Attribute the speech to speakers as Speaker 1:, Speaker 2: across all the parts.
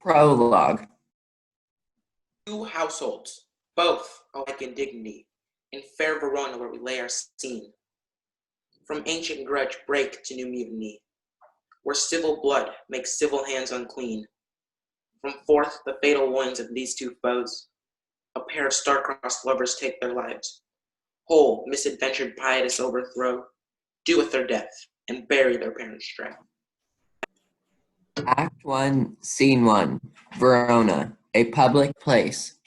Speaker 1: Prologue.
Speaker 2: Two households, both alike in dignity, in fair Verona where we lay our scene. From ancient grudge break to new mutiny, where civil blood makes civil hands unclean. From forth the fatal loins of these two foes, a pair of star-crossed lovers take their lives. Whole misadventured pietous overthrow, doeth their death, and bury their parents' strife.
Speaker 1: Act 1, Scene 1, Verona, a public place.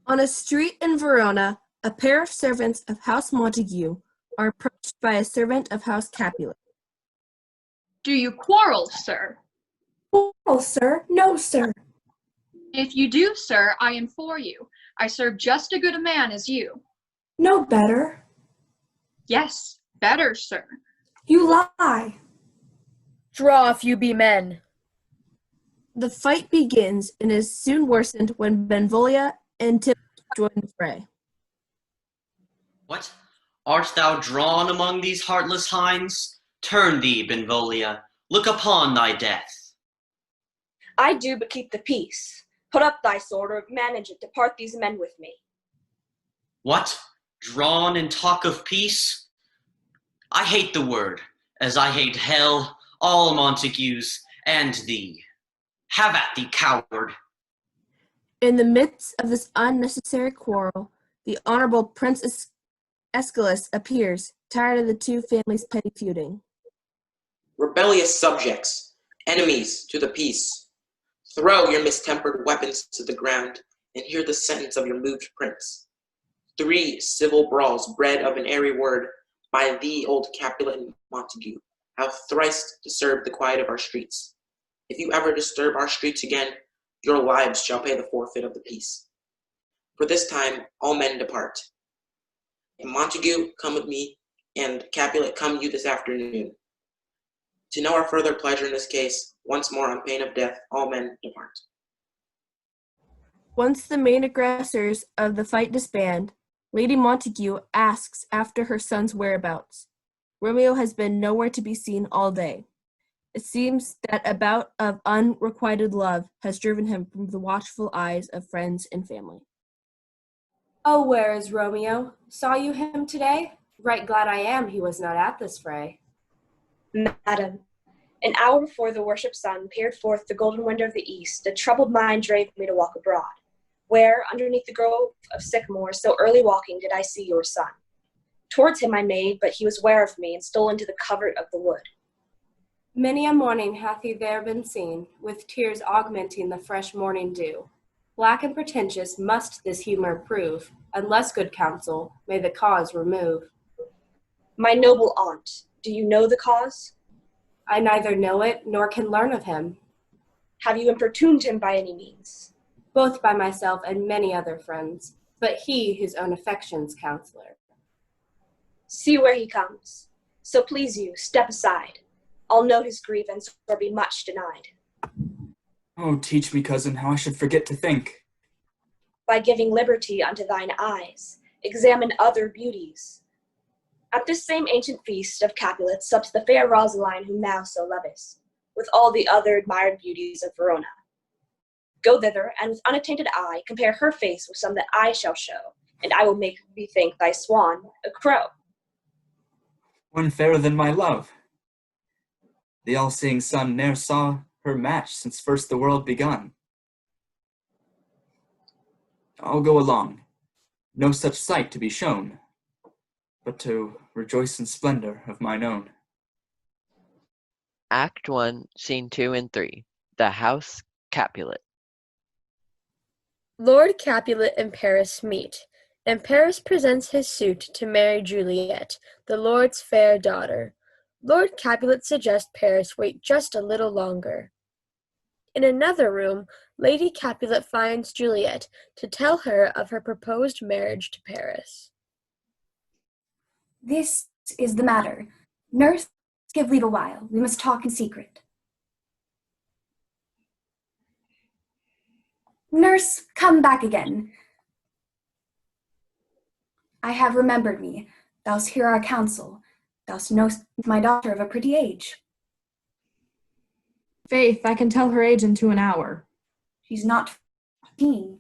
Speaker 3: On a street in Verona, a pair of servants of House Montague are approached by a servant of House Capulet.
Speaker 4: Do you quarrel, sir?
Speaker 5: Quarrel, sir? No, sir.
Speaker 4: If you do, sir, I am for you. I serve just as good a man as you.
Speaker 5: No better.
Speaker 4: Yes, better, sir.
Speaker 5: You lie.
Speaker 6: Draw if you be men.
Speaker 3: The fight begins and is soon worsened when Benvolio and Tip join the fray.
Speaker 7: What? Art thou drawn among these heartless hinds? Turn thee, Benvolio, look upon thy death.
Speaker 8: I do but keep the peace. Put up thy sword, or manage it to part these men with me.
Speaker 7: What? Drawn and talk of peace? I hate the word, as I hate hell, all Montagues, and thee. Have at thee, coward.
Speaker 3: In the midst of this unnecessary quarrel, the Honorable Prince Aeschylus appears, tired of the two families' petty feuding.
Speaker 2: Rebellious subjects, enemies to the peace, throw your mistempered weapons to the ground and hear the sentence of your moved prince. 3 civil brawls bred of an airy word by thee, old Capulet and Montague, have thrice disturbed the quiet of our streets. If you ever disturb our streets again, your lives shall pay the forfeit of the peace. For this time, all men depart. And Montague, come with me, and Capulet, come you this afternoon. To know our further pleasure in this case, once more on pain of death, all men depart.
Speaker 3: Once the main aggressors of the fight disband, Lady Montague asks after her son's whereabouts. Romeo has been nowhere to be seen all day. It seems that a bout of unrequited love has driven him from the watchful eyes of friends and family.
Speaker 5: Oh, where is Romeo? Saw you him today? Right glad I am he was not at this fray.
Speaker 8: Madam, an hour before the worship sun peered forth the golden window of the east, a troubled mind drave me to walk abroad, where, underneath the grove of sycamores, so early walking did I see your son. Towards him I made, but he was ware of me, and stole into the covert of the wood.
Speaker 5: Many a morning hath he there been seen, with tears augmenting the fresh morning dew. Black and pretentious must this humour prove, unless good counsel may the cause remove.
Speaker 8: My noble aunt, do you know the cause?
Speaker 5: I neither know it, nor can learn of him.
Speaker 8: Have you importuned him by any means?
Speaker 5: Both by myself and many other friends, but he his own affections counsellor.
Speaker 8: See where he comes. So please you, step aside. I'll know his grievance, or be much denied.
Speaker 9: Oh, teach me, cousin, how I should forget to think.
Speaker 8: By giving liberty unto thine eyes, examine other beauties. At this same ancient feast of Capulet supped the fair Rosaline whom thou so lovest, with all the other admired beauties of Verona. Go thither, and with unattainted eye compare her face with some that I shall show, and I will make thee think thy swan a crow.
Speaker 9: One fairer than my love. The all-seeing sun ne'er saw her match since first the world begun. I'll go along, no such sight to be shown, but to rejoice in splendor of mine own.
Speaker 1: Act 1, Scene 2 and 3, The House Capulet.
Speaker 6: Lord Capulet and Paris meet, and Paris presents his suit to marry Juliet, the lord's fair daughter. Lord Capulet suggests Paris wait just a little longer. In another room, Lady Capulet finds Juliet to tell her of her proposed marriage to Paris.
Speaker 10: This is the matter. Nurse, give leave a while. We must talk in secret. Nurse, come back again. I have remembered me. Thou'st hear our counsel. Thou knowst my daughter of a pretty age.
Speaker 3: Faith, I can tell her age in 2 hours.
Speaker 10: She's not 15.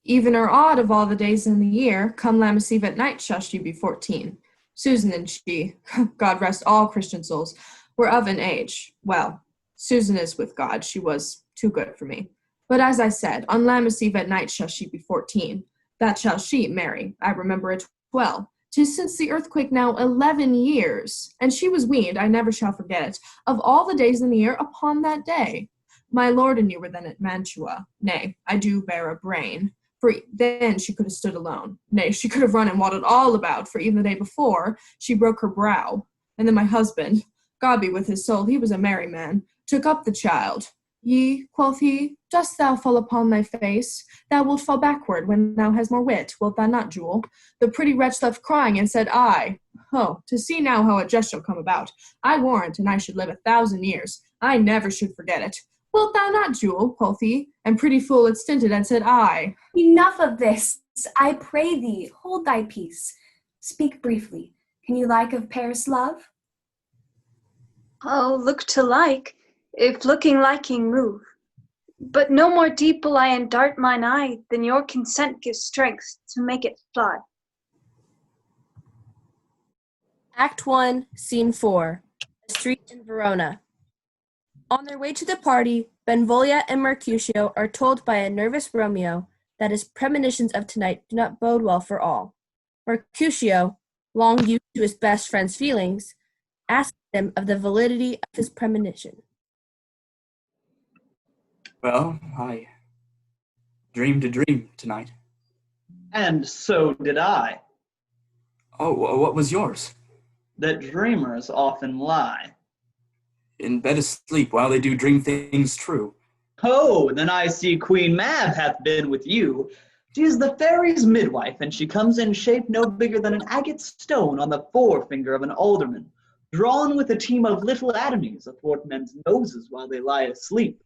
Speaker 3: Even or odd of all the days in the year, come Lammas Eve at night shall she be 14. Susan and she, God rest all Christian souls, were of an age. Well, Susan is with God, she was too good for me. But as I said, on Lammas Eve at night shall she be 14. That shall she, Mary, I remember it well. 'Tis since the earthquake now 11 years, and she was weaned, I never shall forget it, of all the days in the year upon that day. My lord and you were then at Mantua. Nay, I do bear a brain. For then she could have stood alone. Nay, she could have run and waddled all about, for even the day before she broke her brow. And then my husband, God be with his soul, he was a merry man, took up the child. Yea, quoth he, dost thou fall upon thy face? Thou wilt fall backward when thou hast more wit, wilt thou not, Jewel? The pretty wretch left crying, and said, I, oh, to see now how a jest shall come about. I warrant, and I should live 1,000 years, I never should forget it. Wilt thou not, Jewel, quoth he, and pretty fool it stinted, and said, I.
Speaker 10: Enough of this. I pray thee, hold thy peace. Speak briefly. Can you like of Paris' love?
Speaker 4: Oh, look to like, if looking liking move. But no more deep will I endart mine eye than your consent gives strength to make it fly.
Speaker 3: Act 1, Scene 4. A street in Verona. On their way to the party, Benvolio and Mercutio are told by a nervous Romeo that his premonitions of tonight do not bode well for all. Mercutio, long used to his best friend's feelings, asks him of the validity of his premonition.
Speaker 9: Well, I dreamed a dream tonight.
Speaker 11: And so did I.
Speaker 9: Oh, what was yours?
Speaker 11: That dreamers often lie.
Speaker 9: In bed asleep while they do dream things true.
Speaker 11: Oh, then I see Queen Mab hath been with you. She is the fairy's midwife, and she comes in shape no bigger than an agate stone on the forefinger of an alderman, drawn with a team of little atomies athwart men's noses while they lie asleep.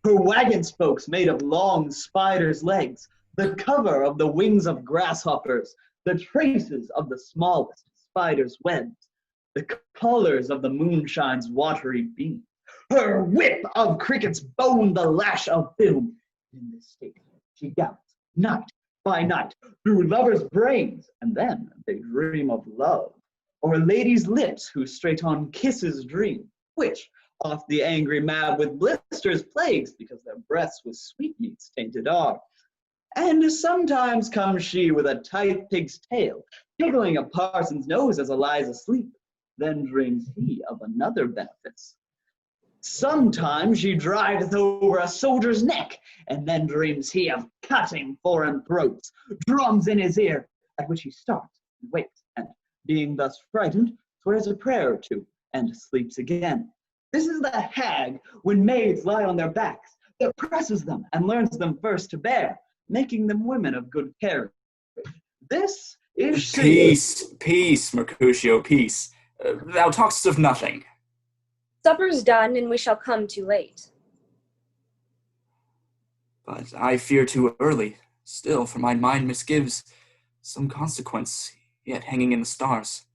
Speaker 11: Her wagon spokes made of long spiders' legs, the cover of the wings of grasshoppers, the traces of the smallest spiders' webs, the colors of the moonshine's watery beam, her whip of cricket's bone, the lash of film. In this state she gallops night by night through lovers' brains, and then they dream of love, or ladies' lips who straight on kisses dream, which oft the angry Mab with blisters plagues, because their breaths with sweetmeats tainted are. And sometimes comes she with a tight pig's tail, tickling a parson's nose as a lies asleep. Then dreams he of another benefice. Sometimes she driveth over a soldier's neck, and then dreams he of cutting foreign throats, drums in his ear, at which he starts and wakes, and being thus frightened, swears a prayer or two, and sleeps again. This is the hag, when maids lie on their backs, that presses them and learns them first to bear, making them women of good carriage. This is she.
Speaker 9: Peace, Mercutio, peace. Thou talk'st of nothing.
Speaker 8: Supper's done, and we shall come too late.
Speaker 9: But I fear too early. Still, for my mind misgives some consequence, yet hanging in the stars.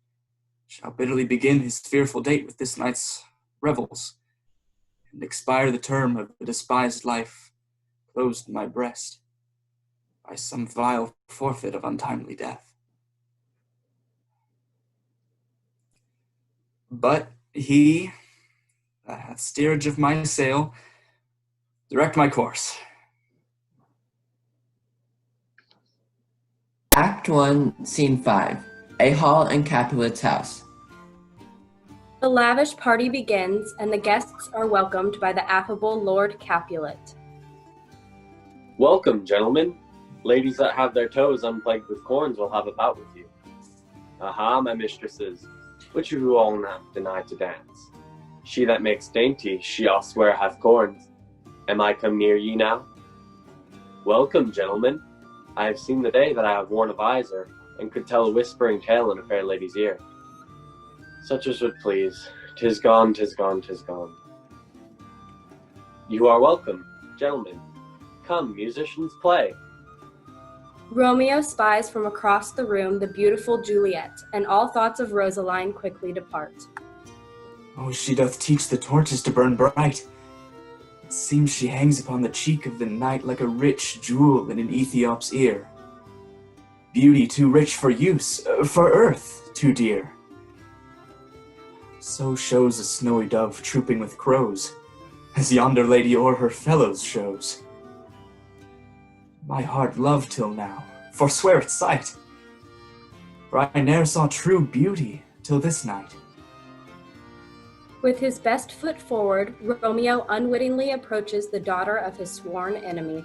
Speaker 9: Shall bitterly begin his fearful date with this night's revels, and expire the term of the despised life closed in my breast by some vile forfeit of untimely death. But he that hath steerage of my sail, direct my course.
Speaker 1: Act 1, Scene 5. A hall in Capulet's house.
Speaker 5: The lavish party begins, and the guests are welcomed by the affable Lord Capulet.
Speaker 12: Welcome, gentlemen. Ladies that have their toes unplagued with corns will have a bout with you. Aha, my mistresses, which of you all not deny to dance? She that makes dainty, she I'll swear hath corns. Am I come near ye now? Welcome, gentlemen. I have seen the day that I have worn a visor, and could tell a whispering tale in a fair lady's ear. Such as would please. 'Tis gone, 'tis gone, 'tis gone. You are welcome, gentlemen. Come, musicians, play.
Speaker 5: Romeo spies from across the room the beautiful Juliet, and all thoughts of Rosaline quickly depart.
Speaker 9: Oh, she doth teach the torches to burn bright. It seems she hangs upon the cheek of the night like a rich jewel in an Ethiop's ear. Beauty too rich for use, for earth too dear. So shows a snowy dove trooping with crows, as yonder lady o'er her fellows shows. My heart loved till now, forswear its sight, for I ne'er saw true beauty till this night.
Speaker 5: With his best foot forward, Romeo unwittingly approaches the daughter of his sworn enemy.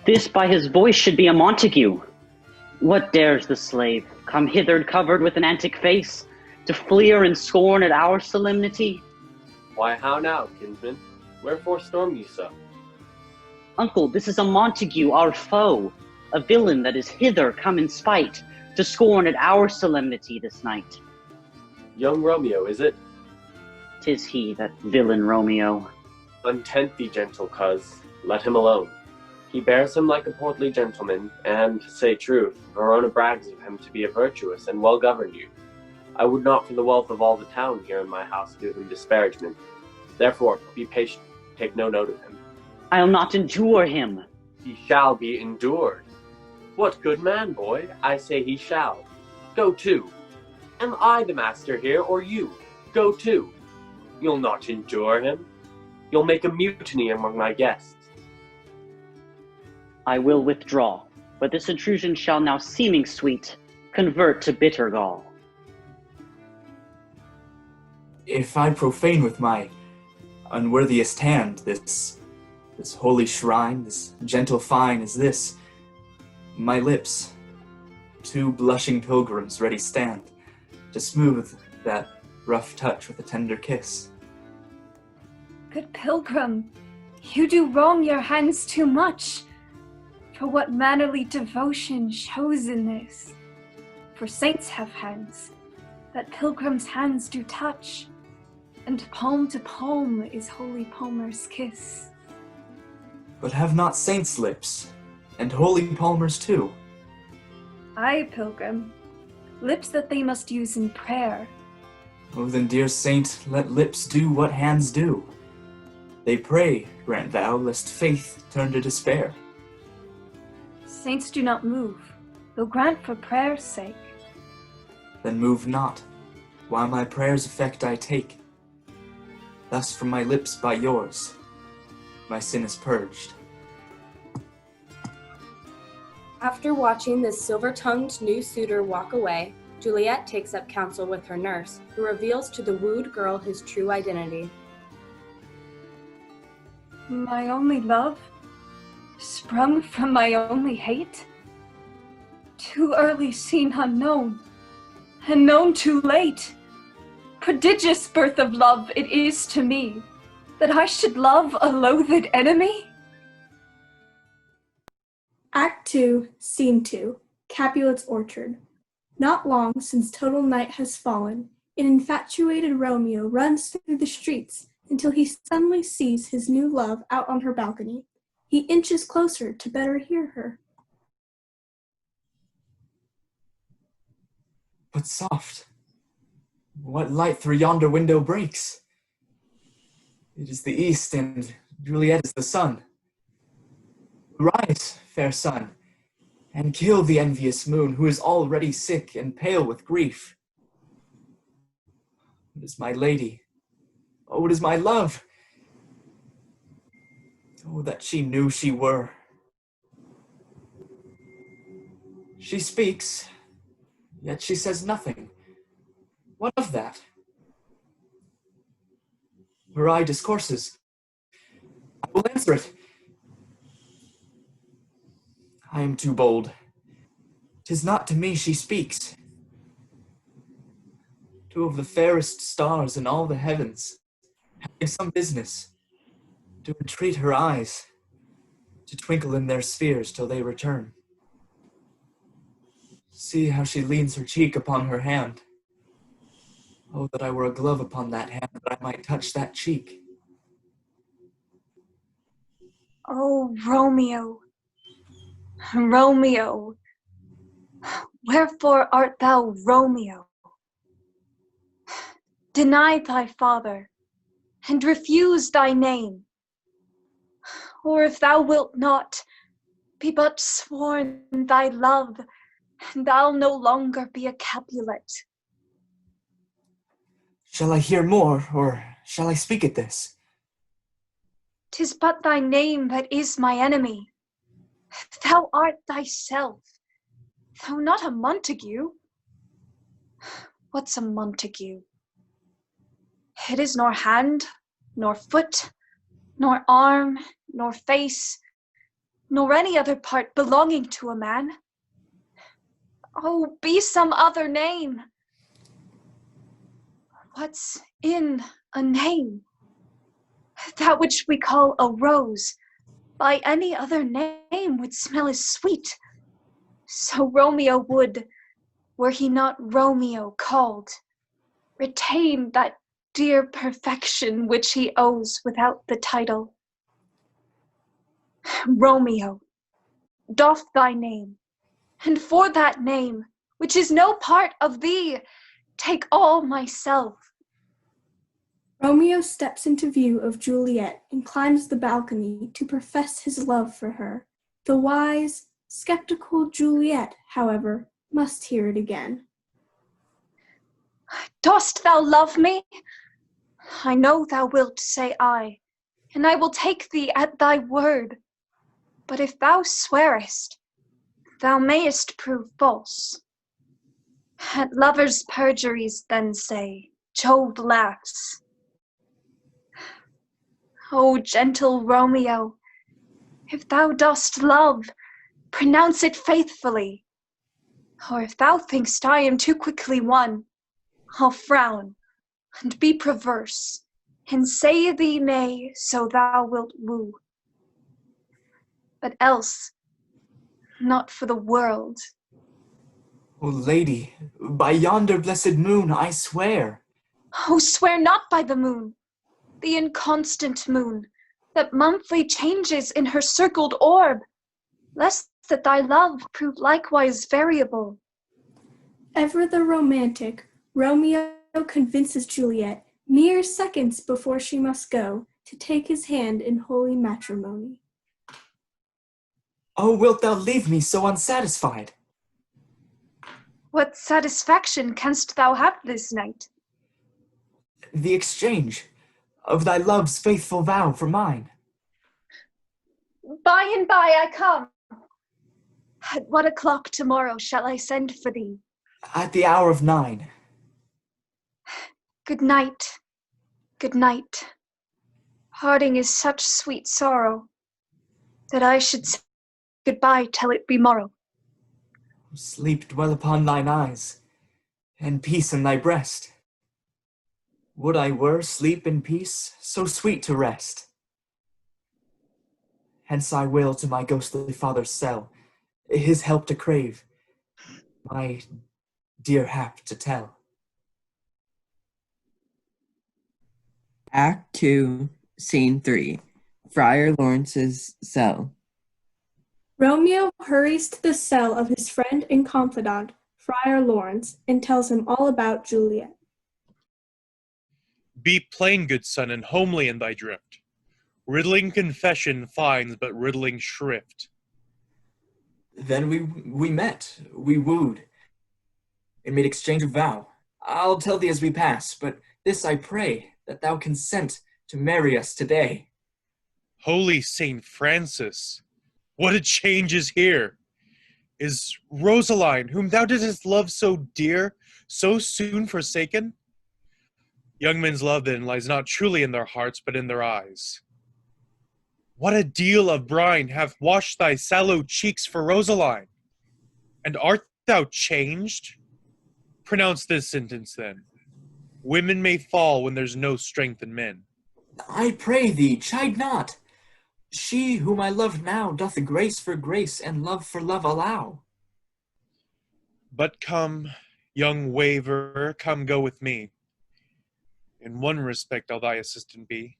Speaker 13: This by his voice should be a Montague. What dares the slave come hither covered with an antic face, to fleer and scorn at our solemnity?
Speaker 12: Why, how now, kinsman? Wherefore storm you so?
Speaker 13: Uncle, this is a Montague, our foe, a villain that is hither come in spite, to scorn at our solemnity this night.
Speaker 12: Young Romeo, is it?
Speaker 13: 'Tis he, that villain Romeo.
Speaker 12: Untent thee, gentle coz, let him alone. He bears him like a portly gentleman, and, to say truth, Verona brags of him to be a virtuous and well-governed youth. I would not for the wealth of all the town here in my house give him disparagement. Therefore, be patient, take no note of him.
Speaker 13: I'll not endure him.
Speaker 12: He shall be endured. What good man, boy? I say he shall. Go to. Am I the master here, or you? Go to. You'll not endure him. You'll make a mutiny among my guests.
Speaker 13: I will withdraw, but this intrusion shall now seeming sweet convert to bitter gall.
Speaker 9: If I profane with my unworthiest hand this holy shrine, this gentle fine as this, my lips, two blushing pilgrims ready stand, to smooth that rough touch with a tender kiss.
Speaker 4: Good pilgrim, you do wrong your hands too much. For what mannerly devotion shows in this? For saints have hands, that pilgrims' hands do touch, and palm to palm is holy Palmer's kiss.
Speaker 9: But have not saints' lips, and holy Palmer's too?
Speaker 4: Aye, pilgrim, lips that they must use in prayer.
Speaker 9: Oh, then, dear saint, let lips do what hands do. They pray, grant thou, lest faith turn to despair.
Speaker 4: Saints do not move, though grant for prayer's sake.
Speaker 9: Then move not, while my prayer's effect I take. Thus from my lips by yours, my sin is purged.
Speaker 5: After watching this silver-tongued new suitor walk away, Juliet takes up counsel with her nurse, who reveals to the wooed girl his true identity.
Speaker 4: My only love? Sprung from my only hate? Too early seen unknown, and known too late. Prodigious birth of love it is to me, that I should love a loathed enemy?
Speaker 3: Act 2, Scene 2, Capulet's Orchard. Not long since total night has fallen, an infatuated Romeo runs through the streets until he suddenly sees his new love out on her balcony. He inches closer to better hear her.
Speaker 9: But soft, what light through yonder window breaks? It is the east, and Juliet is the sun. Rise, fair sun, and kill the envious moon, who is already sick and pale with grief. It is my lady. Oh, it is my love. Oh, that she knew she were. She speaks, yet she says nothing. What of that? Her eye discourses. I will answer it. I am too bold. 'Tis not to me she speaks. Two of the fairest stars in all the heavens, having some business, to entreat her eyes, to twinkle in their spheres till they return. See how she leans her cheek upon her hand. Oh, that I were a glove upon that hand, that I might touch that cheek.
Speaker 4: Oh, Romeo, Romeo, wherefore art thou Romeo? deny thy father, and refuse thy name. Or if thou wilt not, be but sworn thy love, and thou no longer be a Capulet.
Speaker 9: Shall I hear more, or shall I speak at this?
Speaker 4: 'Tis but thy name that is my enemy. Thou art thyself, though not a Montague. What's a Montague? It is nor hand, nor foot, nor arm, nor face, nor any other part belonging to a man. Oh, be some other name. What's in a name? That which we call a rose, by any other name would smell as sweet. So Romeo would, were he not Romeo called, retain that dear perfection which he owes without the title. Romeo, doff thy name, and for that name, which is no part of thee, take all myself.
Speaker 3: Romeo steps into view of Juliet and climbs the balcony to profess his love for her. The wise, skeptical Juliet, however, must hear it again.
Speaker 4: Dost thou love me? I know thou wilt say aye, and I will take thee at thy word. But if thou swearest, thou mayest prove false. At lovers' perjuries then say, Jove laughs. O gentle Romeo, if thou dost love, pronounce it faithfully. Or if thou think'st I am too quickly won, I'll frown, and be perverse, and say thee nay, so thou wilt woo. But else, not for the world.
Speaker 9: O lady, by yonder blessed moon, I swear.
Speaker 4: Oh, swear not by the moon, the inconstant moon, that monthly changes in her circled orb, lest that thy love prove likewise variable.
Speaker 3: Ever the romantic, Romeo convinces Juliet, mere seconds before she must go, to take his hand in holy matrimony.
Speaker 9: Oh, wilt thou leave me so unsatisfied?
Speaker 4: What satisfaction canst thou have this night?
Speaker 9: The exchange of thy love's faithful vow for mine.
Speaker 4: By and by I come. At what o'clock tomorrow shall I send for thee?
Speaker 9: At the hour of 9.
Speaker 4: Good night, good night. Parting is such sweet sorrow, that I should say goodbye till it be morrow.
Speaker 9: Sleep dwell upon thine eyes, and peace in thy breast. Would I were sleep and peace, so sweet to rest. Hence I will to my ghostly father's cell, his help to crave, my dear hap to tell.
Speaker 1: Act 2, Scene 3. Friar Lawrence's cell.
Speaker 3: Romeo hurries to the cell of his friend and confidant, Friar Lawrence, and tells him all about Juliet.
Speaker 14: Be plain, good son, and homely in thy drift. Riddling confession finds but riddling shrift.
Speaker 9: Then we met, we wooed, and made exchange of vow. I'll tell thee as we pass, but this I pray, that thou consent to marry us today.
Speaker 14: Holy Saint Francis, what a change is here! Is Rosaline, whom thou didst love so dear, so soon forsaken? Young men's love then lies not truly in their hearts, but in their eyes. What a deal of brine hath washed thy sallow cheeks for Rosaline? And art thou changed? Pronounce this sentence then. Women may fall when there's no strength in men.
Speaker 9: I pray thee, chide not. She whom I love now doth grace for grace and love for love allow.
Speaker 14: But come, young waverer, come go with me. In one respect I'll thy assistant be.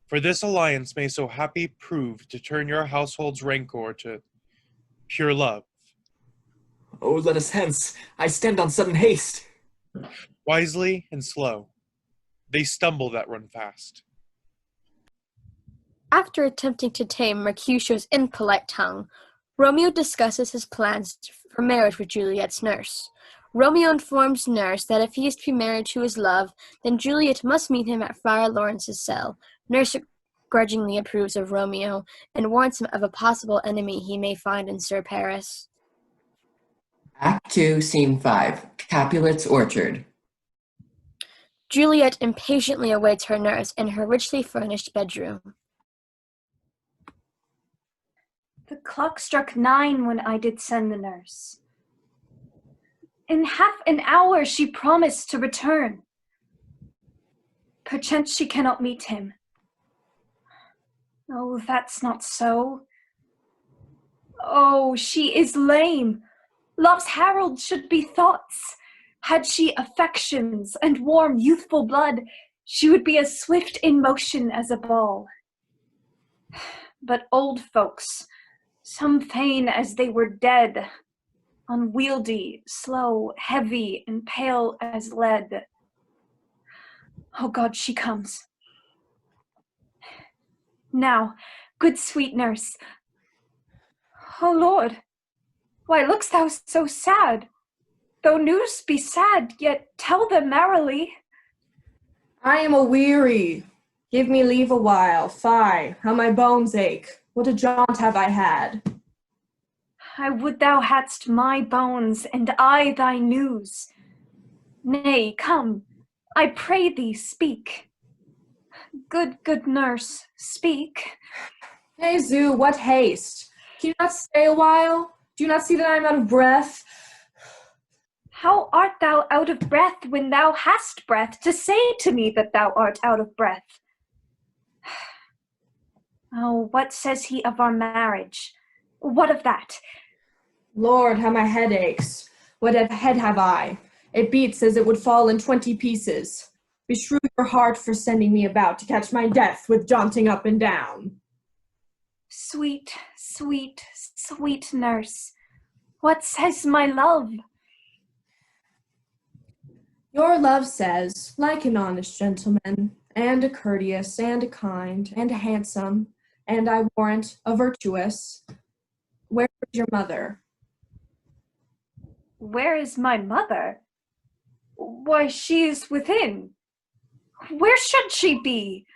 Speaker 14: For this alliance may so happy prove to turn your household's rancor to pure love.
Speaker 9: Oh, let us hence. I stand on sudden haste.
Speaker 14: wisely and slow. They stumble that run fast.
Speaker 6: After attempting to tame Mercutio's impolite tongue, Romeo discusses his plans for marriage with Juliet's nurse. Romeo informs Nurse that if he is to be married to his love, then Juliet must meet him at Friar Lawrence's cell. Nurse grudgingly approves of Romeo and warns him of a possible enemy he may find in Sir Paris.
Speaker 1: Act 2, Scene 5, Capulet's Orchard.
Speaker 6: Juliet impatiently awaits her nurse in her richly furnished bedroom.
Speaker 4: The clock struck 9 when I did send the nurse. In half an hour she promised to return. Perchance she cannot meet him. Oh, that's not so. Oh, she is lame. Love's herald should be thoughts. Had she affections and warm youthful blood, she would be as swift in motion as a ball. But old folks, some feign as they were dead, unwieldy, slow, heavy, and pale as lead. Oh God, she comes. Now, good sweet nurse. Oh Lord, why look'st thou so sad? Though news be sad, yet tell them merrily.
Speaker 15: I am a-weary. Give me leave a while. Fie, how my bones ache. What a jaunt have I had.
Speaker 4: I would thou hadst my bones, and I thy news. Nay, come, I pray thee, speak. Good nurse, speak.
Speaker 15: Jesu, what haste? Can you not stay a while? Do you not see that I am out of breath?
Speaker 4: How art thou out of breath when thou hast breath to say to me that thou art out of breath? Oh, what says he of our marriage? What of that?
Speaker 15: Lord, how my head aches. What a head have I? It beats as it would fall in 20 pieces. Beshrew your heart for sending me about to catch my death with jaunting up and down.
Speaker 4: Sweet, sweet, sweet nurse, what says my love?
Speaker 15: Your love says, like an honest gentleman, and a courteous, and a kind, and a handsome, and I warrant a virtuous. Where is your mother?
Speaker 4: Where is my mother? Why, she is within. Where should she be?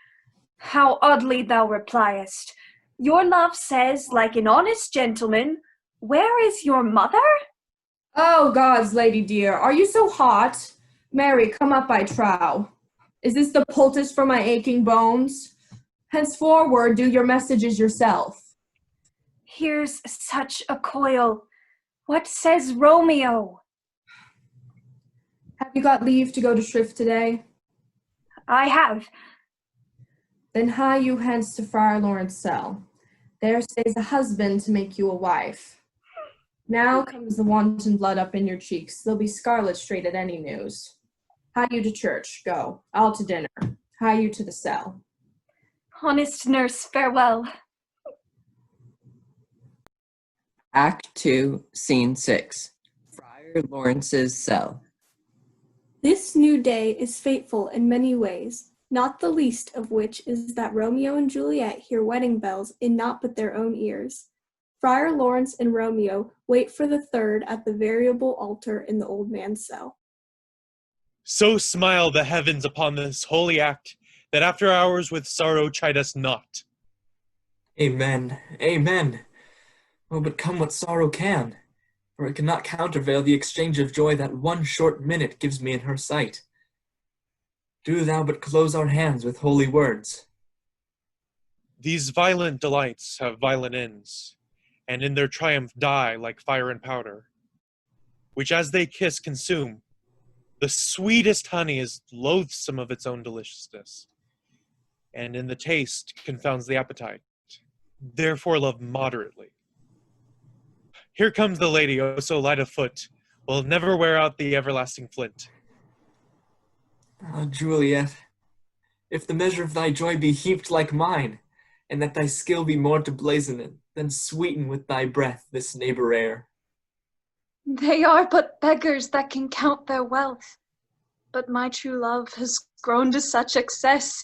Speaker 4: How oddly thou repliest. Your love says, like an honest gentleman, where is your mother?
Speaker 15: Oh, God's lady dear, are you so hot? Mary, come up, I trow. Is this the poultice for my aching bones? Henceforward, do your messages yourself.
Speaker 4: Here's such a coil. What says Romeo?
Speaker 15: Have you got leave to go to shrift today?
Speaker 4: I have.
Speaker 15: Then hie you hence to Friar Lawrence's cell. There stays a husband to make you a wife. Now comes the wanton blood up in your cheeks. They'll be scarlet straight at any news. Hie you to church, go. I'll to dinner. Hie you to the cell.
Speaker 4: Honest nurse, farewell.
Speaker 1: Act 2, Scene 6, Friar Lawrence's cell.
Speaker 3: This new day is fateful in many ways, not the least of which is that Romeo and Juliet hear wedding bells in naught but their own ears. Friar Lawrence and Romeo wait for the third at the variable altar in the old man's cell.
Speaker 14: So smile the heavens upon this holy act, that after hours with sorrow chide us not.
Speaker 9: Amen, amen. Oh, but come what sorrow can, for it cannot countervail the exchange of joy that one short minute gives me in her sight. Do thou but close our hands with holy words.
Speaker 14: These violent delights have violent ends, and in their triumph die like fire and powder, which as they kiss consume. The sweetest honey is loathsome of its own deliciousness, and in the taste confounds the appetite. Therefore love moderately. Here comes the lady, oh so light of foot, will never wear out the everlasting flint.
Speaker 9: Ah, Juliet, if the measure of thy joy be heaped like mine, and that thy skill be more to blazon it, then sweeten with thy breath this neighbor air.
Speaker 4: They are but beggars that can count their wealth. But my true love has grown to such excess,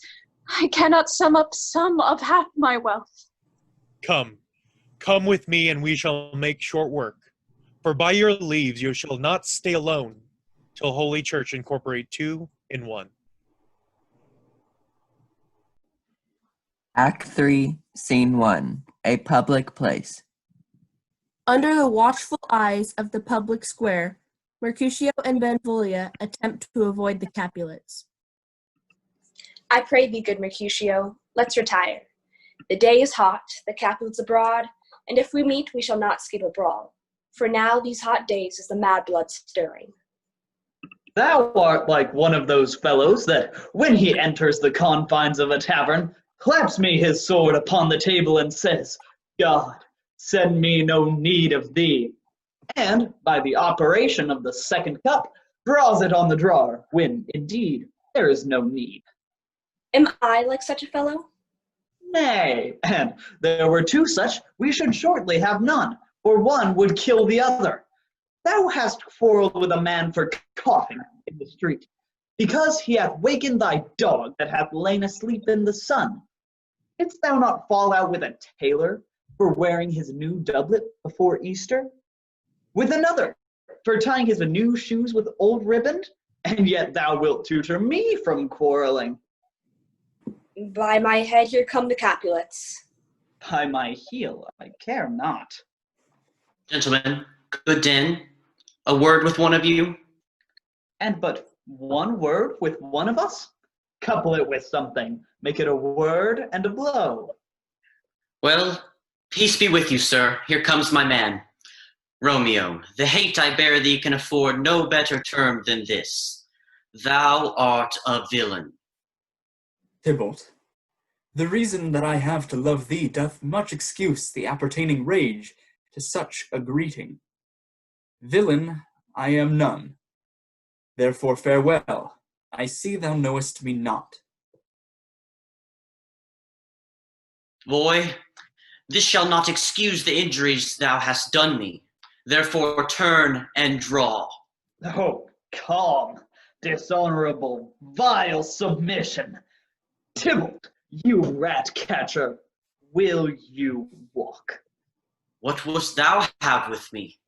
Speaker 4: I cannot sum up some of half my wealth.
Speaker 14: Come, come with me, and we shall make short work. For by your leaves you shall not stay alone, till Holy Church incorporate two in one.
Speaker 1: Act 3, Scene 1, a public place.
Speaker 3: Under the watchful eyes of the public square, Mercutio and Benvolio attempt to avoid the Capulets.
Speaker 8: I pray thee, good Mercutio, let's retire. The day is hot, the Capulets abroad, and if we meet, we shall not skip a brawl. For now, these hot days is the mad blood stirring.
Speaker 11: Thou art like one of those fellows that, when he enters the confines of a tavern, claps me his sword upon the table and says, God, send me no need of thee. And, by the operation of the second cup, draws it on the drawer, when, indeed, there is no need.
Speaker 8: Am I like such a fellow?
Speaker 11: Nay, and there were two such, we should shortly have none, for one would kill the other. Thou hast quarrelled with a man for coughing in the street, because he hath wakened thy dog that hath lain asleep in the sun. Didst thou not fall out with a tailor for wearing his new doublet before Easter? With another for tying his new shoes with old riband? And yet thou wilt tutor me from quarrelling.
Speaker 8: By my head, here come the Capulets.
Speaker 11: By my heel, I care not.
Speaker 7: Gentlemen, good din. A word with one of you?
Speaker 11: And but one word with one of us? Couple it with something. Make it a word and a blow.
Speaker 7: Well, peace be with you, sir. Here comes my man. Romeo, the hate I bear thee can afford no better term than this. Thou art a villain.
Speaker 9: Tybalt, the reason that I have to love thee doth much excuse the appertaining rage to such a greeting. Villain, I am none. Therefore farewell. I see thou knowest me not.
Speaker 7: Boy, this shall not excuse the injuries thou hast done me. Therefore turn and draw.
Speaker 11: Oh, calm, dishonorable, vile submission. Tybalt, you rat catcher, will you walk?
Speaker 7: What wouldst thou have with me?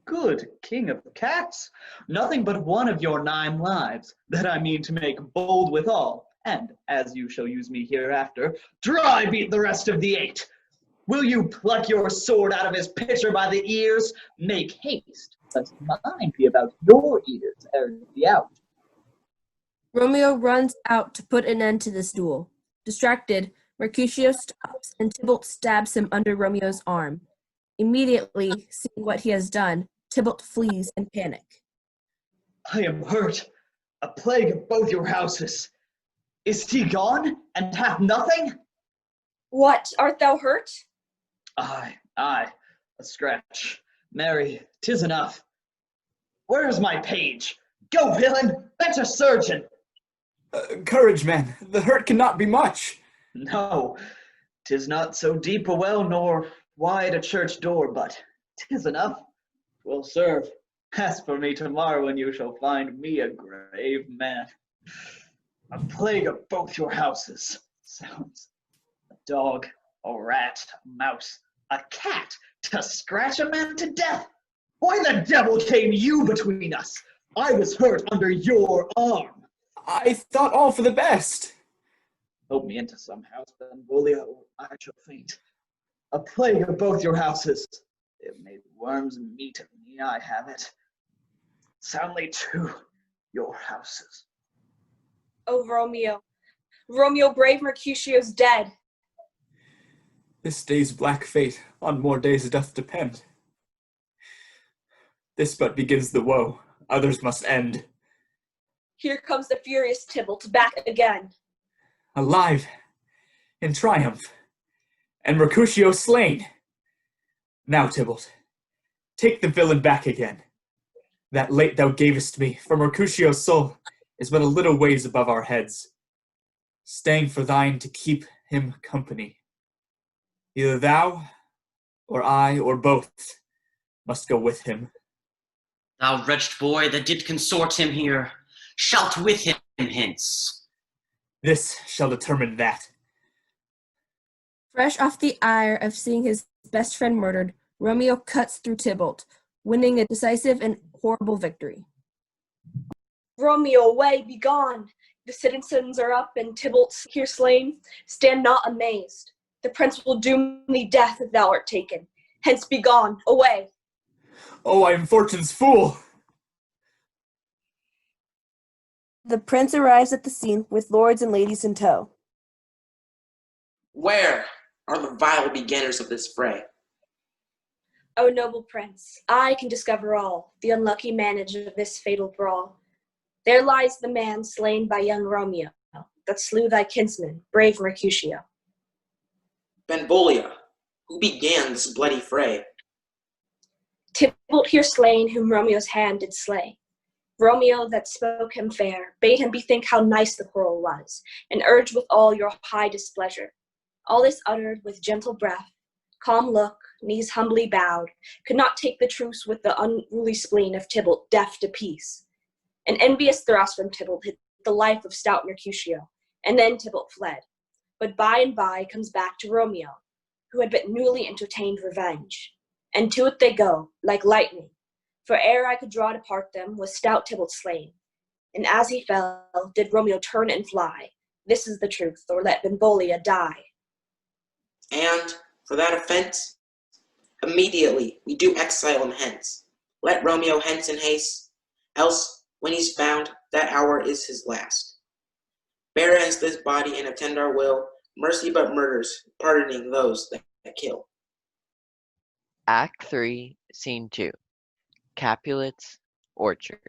Speaker 11: Good king of cats, nothing but one of your 9 lives, that I mean to make bold withal, and, as you shall use me hereafter, dry beat the rest of the 8. Will you pluck your sword out of his pitcher by the ears? Make haste, lest mine be about your ears ere it be out.
Speaker 3: Romeo runs out to put an end to this duel. Distracted, Mercutio stops and Tybalt stabs him under Romeo's arm. Immediately, seeing what he has done, Tybalt flees in panic.
Speaker 11: I am hurt, a plague of both your houses. Is he gone, and hath nothing?
Speaker 8: What, art thou hurt?
Speaker 11: Aye, a scratch. Marry, 'tis enough. Where's my page? Go, villain, fetch a surgeon.
Speaker 9: Courage, man, the hurt cannot be much.
Speaker 11: No, 'tis not so deep a well, nor wide a church door, but 'tis enough. 'Twill serve. As for me tomorrow, when you shall find me a grave man. A plague of both your houses. Sounds. A dog, a rat, a mouse, a cat, to scratch a man to death. Why the devil came you between us? I was hurt under your arm.
Speaker 9: I thought all for the best.
Speaker 11: Help me into some house, Benvolio, or I shall faint. A plague of both your houses. They have made worms and meat of me, I have it. Soundly too, your houses.
Speaker 8: Oh, Romeo. Romeo, brave Mercutio's dead.
Speaker 9: This day's black fate on more days doth depend. This but begins the woe, others must end.
Speaker 8: Here comes the furious Tybalt back again.
Speaker 9: Alive, in triumph, and Mercutio slain. Now, Tybalt, take the villain back again. That late thou gavest me, for Mercutio's soul is but a little ways above our heads, staying for thine to keep him company. Either thou, or I, or both, must go with him.
Speaker 7: Thou wretched boy that did consort him here, shalt with him hence.
Speaker 9: This shall determine that.
Speaker 3: Fresh off the ire of seeing his best friend murdered, Romeo cuts through Tybalt, winning a decisive and horrible victory.
Speaker 8: Romeo, away, be gone. The citizens are up, and Tybalt here slain. Stand not amazed. The prince will doom thee death if thou art taken. Hence be gone, away.
Speaker 9: Oh, I am fortune's fool.
Speaker 3: The prince arrives at the scene with lords and ladies in tow.
Speaker 2: Where are the vile beginners of this fray?
Speaker 8: O noble prince, I can discover all, the unlucky manage of this fatal brawl. There lies the man slain by young Romeo, that slew thy kinsman, brave Mercutio.
Speaker 2: Benvolio, who began this bloody fray?
Speaker 8: Tybalt here slain, whom Romeo's hand did slay. Romeo that spoke him fair, bade him bethink how nice the quarrel was, and urged with all your high displeasure. All this uttered with gentle breath, calm look, knees humbly bowed, could not take the truce with the unruly spleen of Tybalt, deaf to peace. An envious thrust from Tybalt hit the life of stout Mercutio, and then Tybalt fled. But by and by comes back to Romeo, who had but newly entertained revenge. And to it they go, like lightning, for ere I could draw to part them, was stout Tybalt slain. And as he fell, did Romeo turn and fly. This is the truth, or let Benvolio die.
Speaker 2: And for that offense, immediately we do exile him hence. Let Romeo hence in haste, else when he's found, that hour is his last. Bear hence this body and attend our will, mercy but murders, pardoning those that kill.
Speaker 16: Act 3, Scene 2. Capulet's Orchard.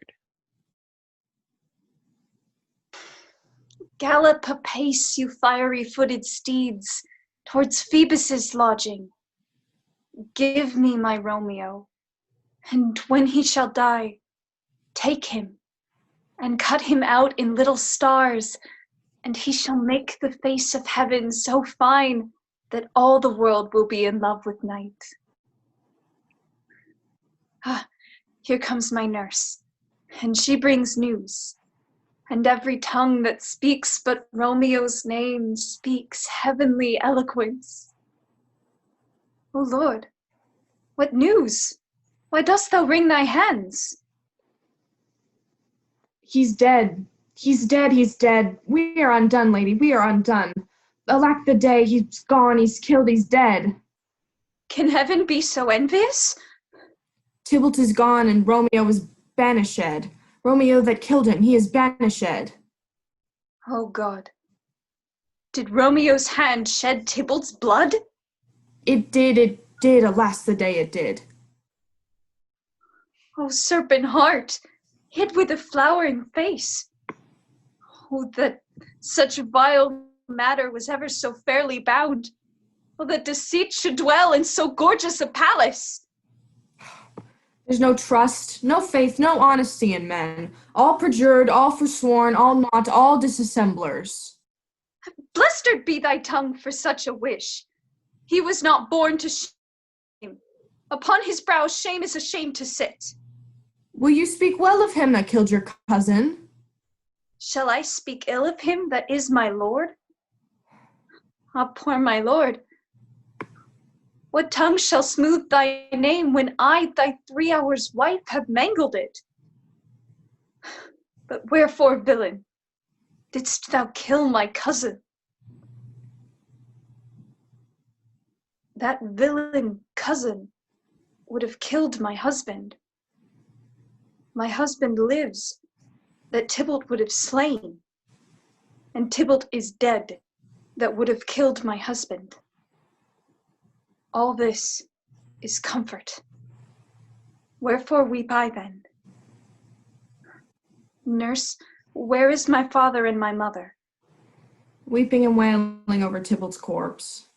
Speaker 4: Gallop apace, you fiery-footed steeds, towards Phoebus's lodging. Give me my Romeo, and when he shall die, take him, and cut him out in little stars, and he shall make the face of heaven so fine that all the world will be in love with night. Ah, here comes my nurse, and she brings news, and every tongue that speaks but Romeo's name speaks heavenly eloquence. O Lord, what news? Why dost thou wring thy hands?
Speaker 15: He's dead. He's dead, he's dead. We are undone, lady, we are undone. Alack the day, he's gone, he's killed, he's dead.
Speaker 4: Can heaven be so envious?
Speaker 15: Tybalt is gone, and Romeo is banished. Romeo that killed him, he is banished.
Speaker 4: Oh God, did Romeo's hand shed Tybalt's blood?
Speaker 15: It did, alas the day it did.
Speaker 4: Oh serpent heart, hid with a flowering face. Oh, that such vile matter was ever so fairly bound. Oh, that deceit should dwell in so gorgeous a palace.
Speaker 15: There's no trust, no faith, no honesty in men. All perjured, all forsworn, all not, all disassemblers.
Speaker 4: Blistered be thy tongue for such a wish. He was not born to shame. Upon his brow shame is ashamed to sit.
Speaker 15: Will you speak well of him that killed your cousin?
Speaker 4: Shall I speak ill of him that is my lord? Ah, poor my lord. What tongue shall smooth thy name when I, thy 3 hours' wife, have mangled it? But wherefore, villain, didst thou kill my cousin? That villain cousin would have killed my husband. My husband lives, that Tybalt would have slain, and Tybalt is dead, that would have killed my husband. All this is comfort. Wherefore weep I then? Nurse, where is my father and my mother?
Speaker 15: Weeping and wailing over Tybalt's corpse.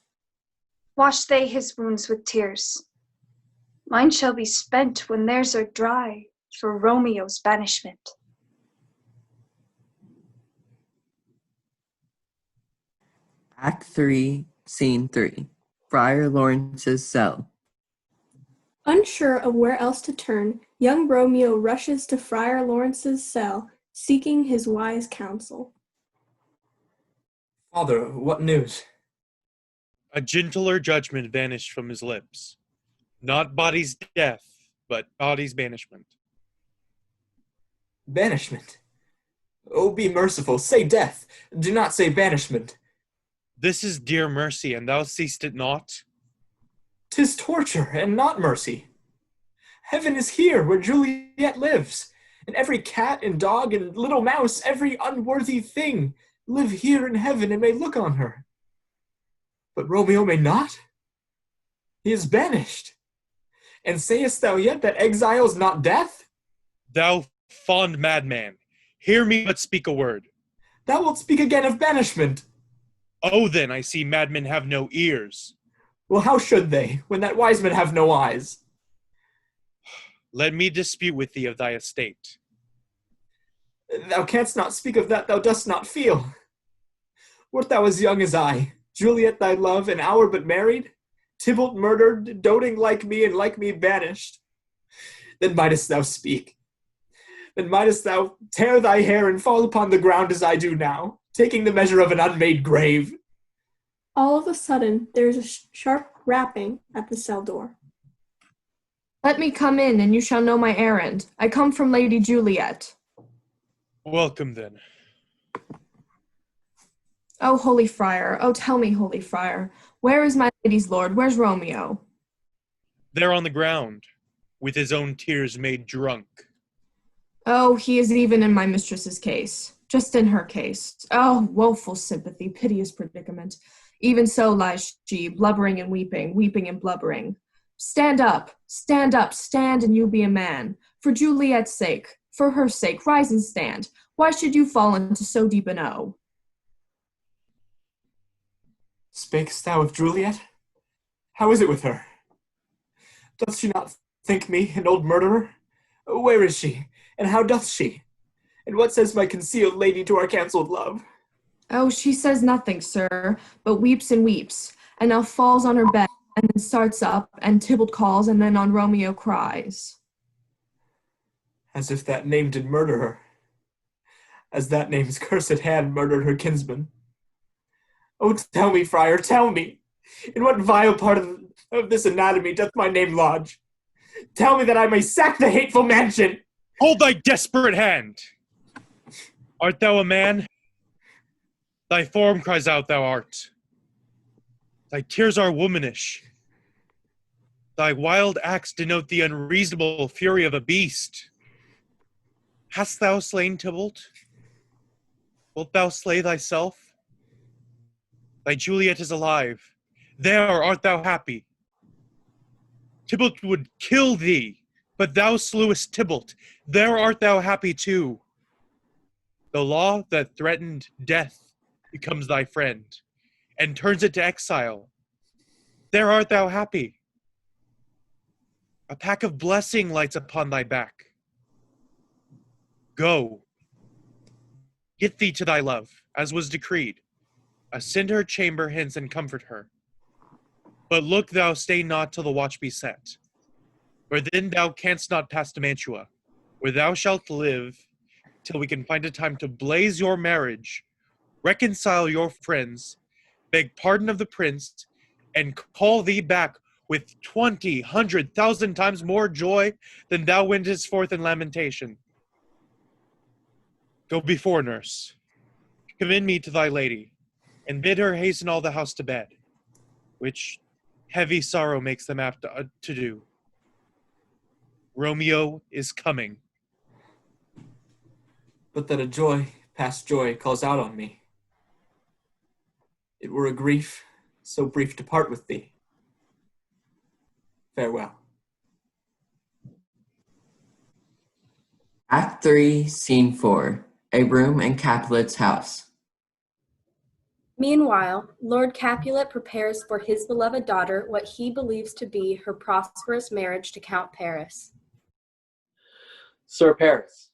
Speaker 4: Wash they his wounds with tears. Mine shall be spent when theirs are dry for Romeo's banishment.
Speaker 1: Act 3, Scene 3. Friar Lawrence's cell.
Speaker 3: Unsure of where else to turn, young Romeo rushes to Friar Lawrence's cell, seeking his wise counsel.
Speaker 9: Father, what news?
Speaker 14: A gentler judgment vanished from his lips. Not body's death, but body's banishment.
Speaker 9: Banishment? Oh, be merciful, say death. Do not say banishment.
Speaker 14: This is dear mercy, and thou seest it not?
Speaker 9: 'Tis torture, and not mercy. Heaven is here, where Juliet lives, and every cat and dog and little mouse, every unworthy thing, live here in heaven and may look on her. But Romeo may not? He is banished. And sayest thou yet that exile is not death?
Speaker 14: Thou fond madman, hear me but speak a word.
Speaker 9: Thou wilt speak again of banishment.
Speaker 14: Oh, then I see madmen have no ears.
Speaker 9: Well, how should they, when that wise men have no eyes?
Speaker 14: Let me dispute with thee of thy estate.
Speaker 9: Thou canst not speak of that thou dost not feel. Wert thou as young as I, Juliet thy love, an hour but married, Tybalt murdered, doting like me, and like me banished, then mightest thou speak. Then mightest thou tear thy hair and fall upon the ground as I do now, taking the measure of an unmade grave.
Speaker 3: All of a sudden, there is a sharp rapping at the cell door.
Speaker 15: Let me come in, and you shall know my errand. I come from Lady Juliet.
Speaker 14: Welcome, then.
Speaker 15: Oh, holy friar, oh, tell me, holy friar, where is my lady's lord? Where's Romeo?
Speaker 14: There on the ground, with his own tears made drunk.
Speaker 15: Oh, he is even in my mistress's case, just in her case. Oh, woeful sympathy, piteous predicament. Even so lies she, blubbering and weeping, weeping and blubbering. Stand up, stand and you be a man. For Juliet's sake, for her sake, rise and stand. Why should you fall into so deep an O?
Speaker 9: Spakest thou of Juliet? How is it with her? Doth she not think me an old murderer? Where is she, and how doth she? And what says my concealed lady to our cancelled love?
Speaker 15: Oh, she says nothing, sir, but weeps, and now falls on her bed, and then starts up, and Tybalt calls, and then on Romeo cries.
Speaker 9: As if that name did murder her. As that name's cursed hand murdered her kinsman. Oh, tell me, friar, tell me, in what vile part of this anatomy doth my name lodge? Tell me that I may sack the hateful mansion!
Speaker 14: Hold thy desperate hand! Art thou a man? Thy form cries out thou art. Thy tears are womanish. Thy wild acts denote the unreasonable fury of a beast. Hast thou slain Tybalt? Wilt thou slay thyself? Thy Juliet is alive. There art thou happy. Tybalt would kill thee, but thou slewest Tybalt. There art thou happy too. The law that threatened death becomes thy friend, and turns it to exile. There art thou happy. A pack of blessing lights upon thy back. Go. Get thee to thy love, as was decreed. Ascend her chamber hence and comfort her. But look thou stay not till the watch be set. For then thou canst not pass to Mantua, where thou shalt live till we can find a time to blaze your marriage, reconcile your friends, beg pardon of the prince, and call thee back with 100,000 times more joy than thou wentest forth in lamentation. Go before, nurse. Commend me to thy lady, and bid her hasten all the house to bed, which heavy sorrow makes them apt to do. Romeo is coming.
Speaker 9: But that a joy past joy calls out on me. It were a grief so brief to part with thee. Farewell.
Speaker 1: Act 3, Scene 4. A room in Capulet's house.
Speaker 5: Meanwhile, Lord Capulet prepares for his beloved daughter what he believes to be her prosperous marriage to Count Paris.
Speaker 12: Sir Paris,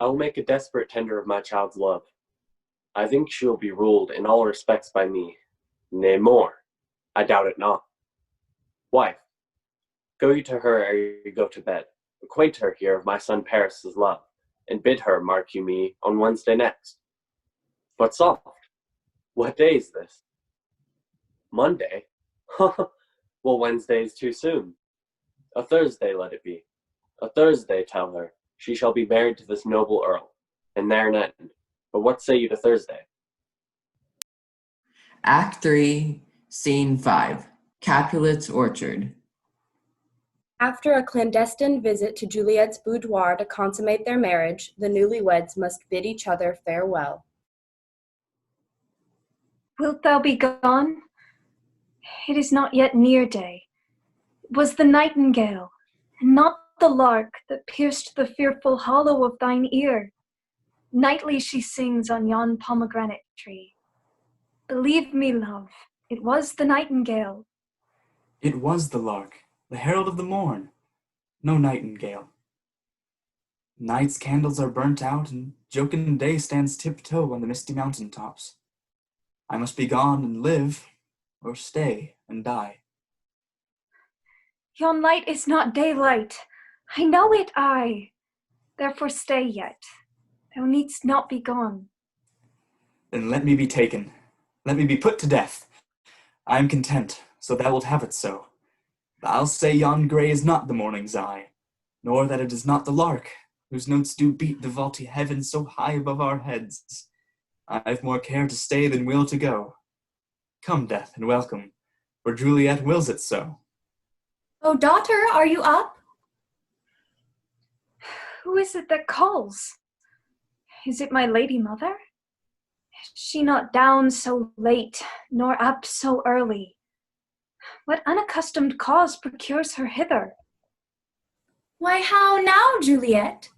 Speaker 12: I will make a desperate tender of my child's love. I think she will be ruled in all respects by me. Nay, more, I doubt it not. Wife, go you to her ere you go to bed. Acquaint her here of my son Paris's love, and bid her mark you me on Wednesday next. But soft, what day is this? Monday? Well, Wednesday is too soon. A Thursday let it be. A Thursday, tell her, she shall be married to this noble earl, and there an end. But what say you to Thursday?
Speaker 1: Act 3, Scene 5. Capulet's Orchard.
Speaker 5: After a clandestine visit to Juliet's boudoir to consummate their marriage, the newlyweds must bid each other farewell.
Speaker 4: Wilt thou be gone? It is not yet near day. It was the nightingale, and not the lark, that pierced the fearful hollow of thine ear. Nightly she sings on yon pomegranate tree. Believe me, love, it was the nightingale.
Speaker 9: It was the lark, the herald of the morn. No nightingale. Night's candles are burnt out, and jocund day stands tiptoe on the misty mountain tops. I must be gone and live, or stay and die.
Speaker 4: Yon light is not daylight. I know it, I. Therefore stay yet. Thou needst not be gone.
Speaker 9: Then let me be taken. Let me be put to death. I am content, so thou wilt have it so. I'll say yon grey is not the morning's eye, nor that it is not the lark, whose notes do beat the vaulty heaven so high above our heads. I've more care to stay than will to go. Come, death, and welcome, for Juliet wills it so.
Speaker 10: Oh, daughter, are you up?
Speaker 4: Who is it that calls? Is it my lady mother? Is she not down so late, nor up so early? What unaccustomed cause procures her hither?
Speaker 10: Why, how now, Juliet?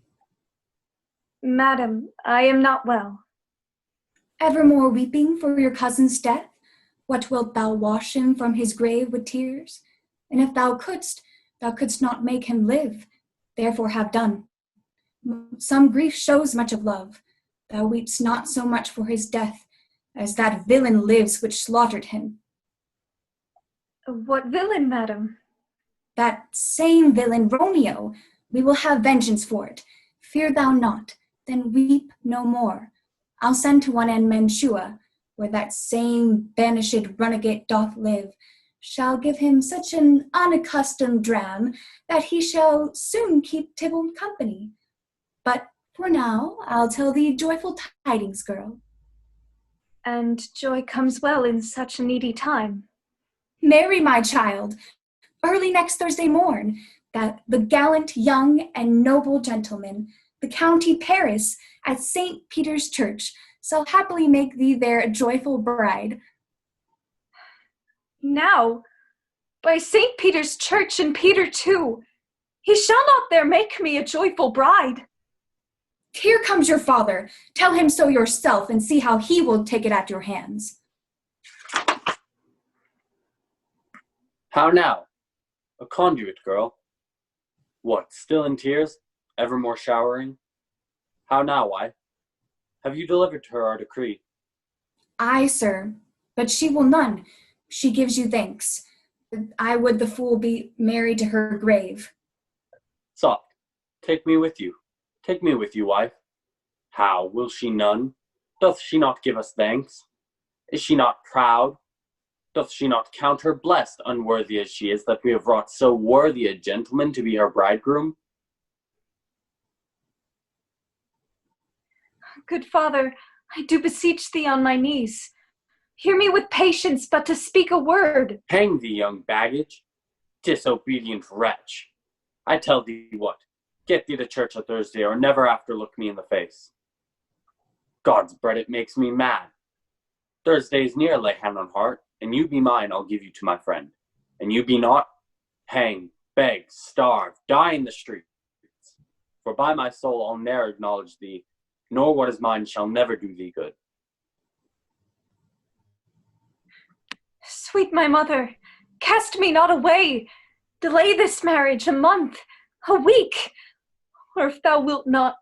Speaker 4: Madam, I am not well.
Speaker 10: Evermore weeping for your cousin's death? What wilt thou wash him from his grave with tears? And if thou couldst not make him live. Therefore have done. Some grief shows much of love. Thou weepst not so much for his death, as that villain lives which slaughtered him.
Speaker 4: What villain, madam?
Speaker 10: That same villain, Romeo. We will have vengeance for it. Fear thou not, then weep no more. I'll send to one end Mantua, where that same banished runagate doth live, shall give him such an unaccustomed dram that he shall soon keep Tybalt company. But for now, I'll tell thee joyful tidings, girl.
Speaker 4: And joy comes well in such a needy time.
Speaker 10: Marry, my child, early next Thursday morn, that the gallant, young, and noble gentleman, the County Paris, at St. Peter's Church, shall happily make thee there a joyful bride.
Speaker 4: Now, by St. Peter's Church and Peter too, he shall not there make me a joyful bride.
Speaker 10: Here comes your father. Tell him so yourself, and see how he will take it at your hands.
Speaker 12: How now? A conduit, girl? What, still in tears? Evermore showering? How now, wife? Have you delivered to her our decree?
Speaker 10: Aye, sir, but she will none. She gives you thanks. I would the fool be married to her grave.
Speaker 12: Soft, take me with you. Take me with you, wife. How, will she none? Doth she not give us thanks? Is she not proud? Doth she not count her blessed, unworthy as she is, that we have wrought so worthy a gentleman to be her bridegroom?
Speaker 4: Good father, I do beseech thee on my knees. Hear me with patience, but to speak a word.
Speaker 12: Hang thee, young baggage, disobedient wretch. I tell thee what, get thee to church on Thursday, or never after look me in the face. God's bread, it makes me mad. Thursday's near, lay hand on heart, and you be mine, I'll give you to my friend. And you be not, hang, beg, starve, die in the streets. For by my soul I'll ne'er acknowledge thee, nor what is mine shall never do thee good.
Speaker 4: Sweet my mother, cast me not away. Delay this marriage a month, a week, or if thou wilt not,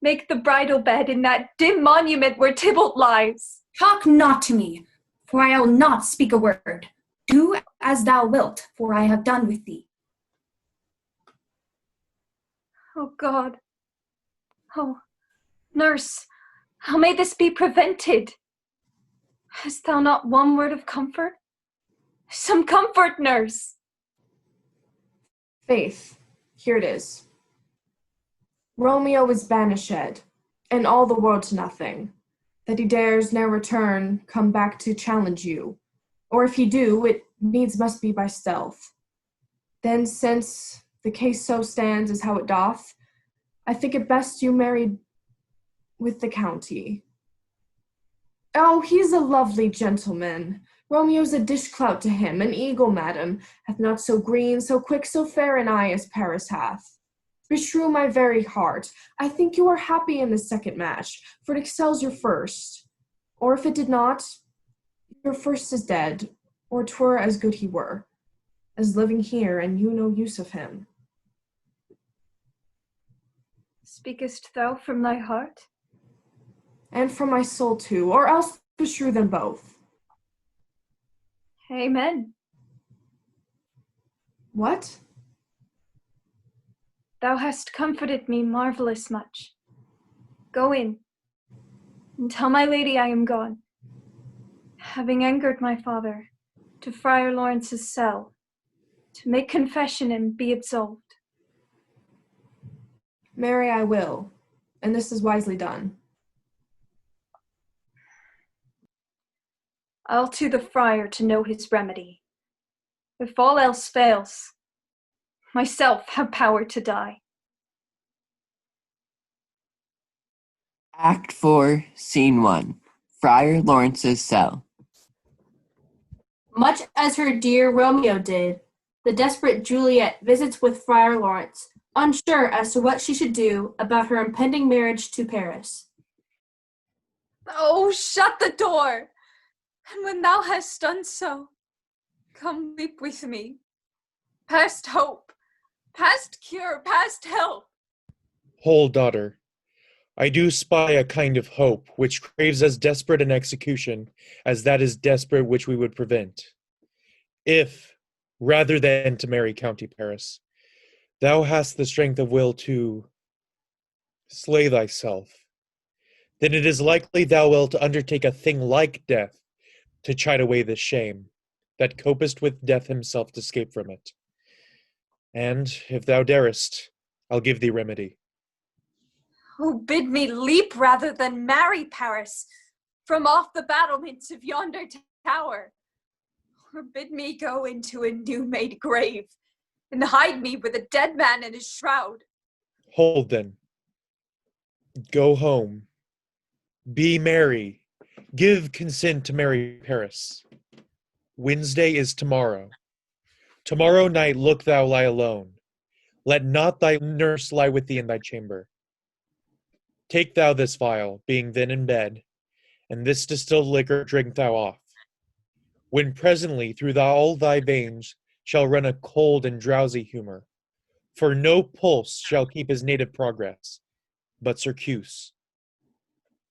Speaker 4: make the bridal bed in that dim monument where Tybalt lies.
Speaker 10: Talk not to me, for I will not speak a word. Do as thou wilt, for I have done with thee.
Speaker 4: Oh God, Oh, nurse, how may this be prevented? Hast thou not one word of comfort? Some comfort, nurse!
Speaker 15: Faith, here it is. Romeo is banished, and all the world to nothing, that he dares ne'er return, come back to challenge you. Or if he do, it needs must be by stealth. Then since the case so stands as how it doth, I think it best you married with the county. Oh, he's a lovely gentleman. Romeo's a dishclout to him, an eagle, madam, hath not so green, so quick, so fair an eye as Paris hath. Beshrew my very heart, I think you are happy in this second match, for it excels your first. Or if it did not, your first is dead, or 'twere as good he were, as living here, and you no use of him.
Speaker 4: Speakest thou from thy heart?
Speaker 15: And from my soul too, or else beshrew them both.
Speaker 4: Amen.
Speaker 15: What?
Speaker 4: Thou hast comforted me marvelous much. Go in, and tell my lady I am gone, having angered my father, to Friar Lawrence's cell, to make confession and be absolved.
Speaker 15: Marry, I will, and this is wisely done.
Speaker 4: I'll to the friar to know his remedy. If all else fails, myself have power to die.
Speaker 1: Act 4, Scene 1. Friar Lawrence's cell.
Speaker 5: Much as her dear Romeo did, the desperate Juliet visits with Friar Lawrence, unsure as to what she should do about her impending marriage to Paris.
Speaker 4: Oh, shut the door! And when thou hast done so, come weep with me. Past hope, past cure, past help.
Speaker 14: Hold, daughter. I do spy a kind of hope which craves as desperate an execution as that is desperate which we would prevent. If, rather than to marry County Paris, thou hast the strength of will to slay thyself, then it is likely thou wilt undertake a thing like death to chide away this shame, that copest with death himself to escape from it. And, if thou darest, I'll give thee remedy.
Speaker 4: Oh, bid me leap rather than marry Paris from off the battlements of yonder tower. Or bid me go into a new-made grave and hide me with a dead man in his shroud.
Speaker 14: Hold then. Go home. Be merry. Give consent to marry Paris. Wednesday is tomorrow. Tomorrow night look thou lie alone. Let not thy nurse lie with thee in thy chamber. Take thou this vial, being then in bed, and this distilled liquor drink thou off. When presently through all thy veins shall run a cold and drowsy humor, for no pulse shall keep his native progress, but circus.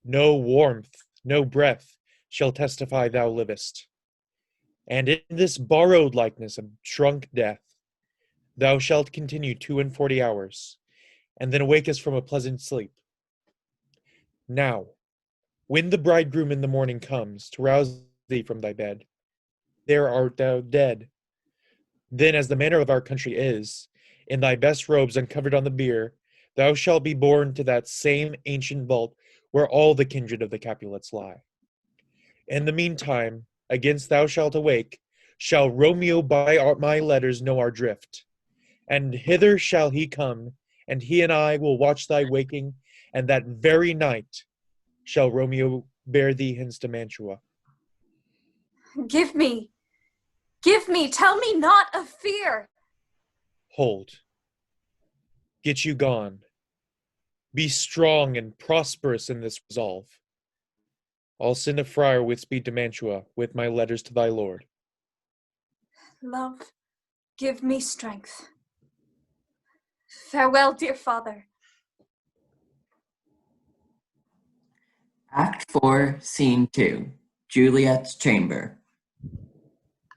Speaker 14: No warmth, no breath shall testify thou livest. And in this borrowed likeness of shrunk death, thou shalt continue 42 hours, and then awakest from a pleasant sleep. Now, when the bridegroom in the morning comes to rouse thee from thy bed, there art thou dead. Then, as the manner of our country is, in thy best robes uncovered on the bier, thou shalt be borne to that same ancient vault where all the kindred of the Capulets lie. In the meantime, against thou shalt awake, shall Romeo by my letters know our drift. And hither shall he come, and he and I will watch thy waking, and that very night shall Romeo bear thee hence to Mantua.
Speaker 4: Give me, tell me not of fear.
Speaker 14: Hold. Get you gone. Be strong and prosperous in this resolve. I'll send a friar with speed to Mantua with my letters to thy lord.
Speaker 4: Love, give me strength. Farewell, dear father.
Speaker 1: Act 4, Scene 2. Juliet's chamber.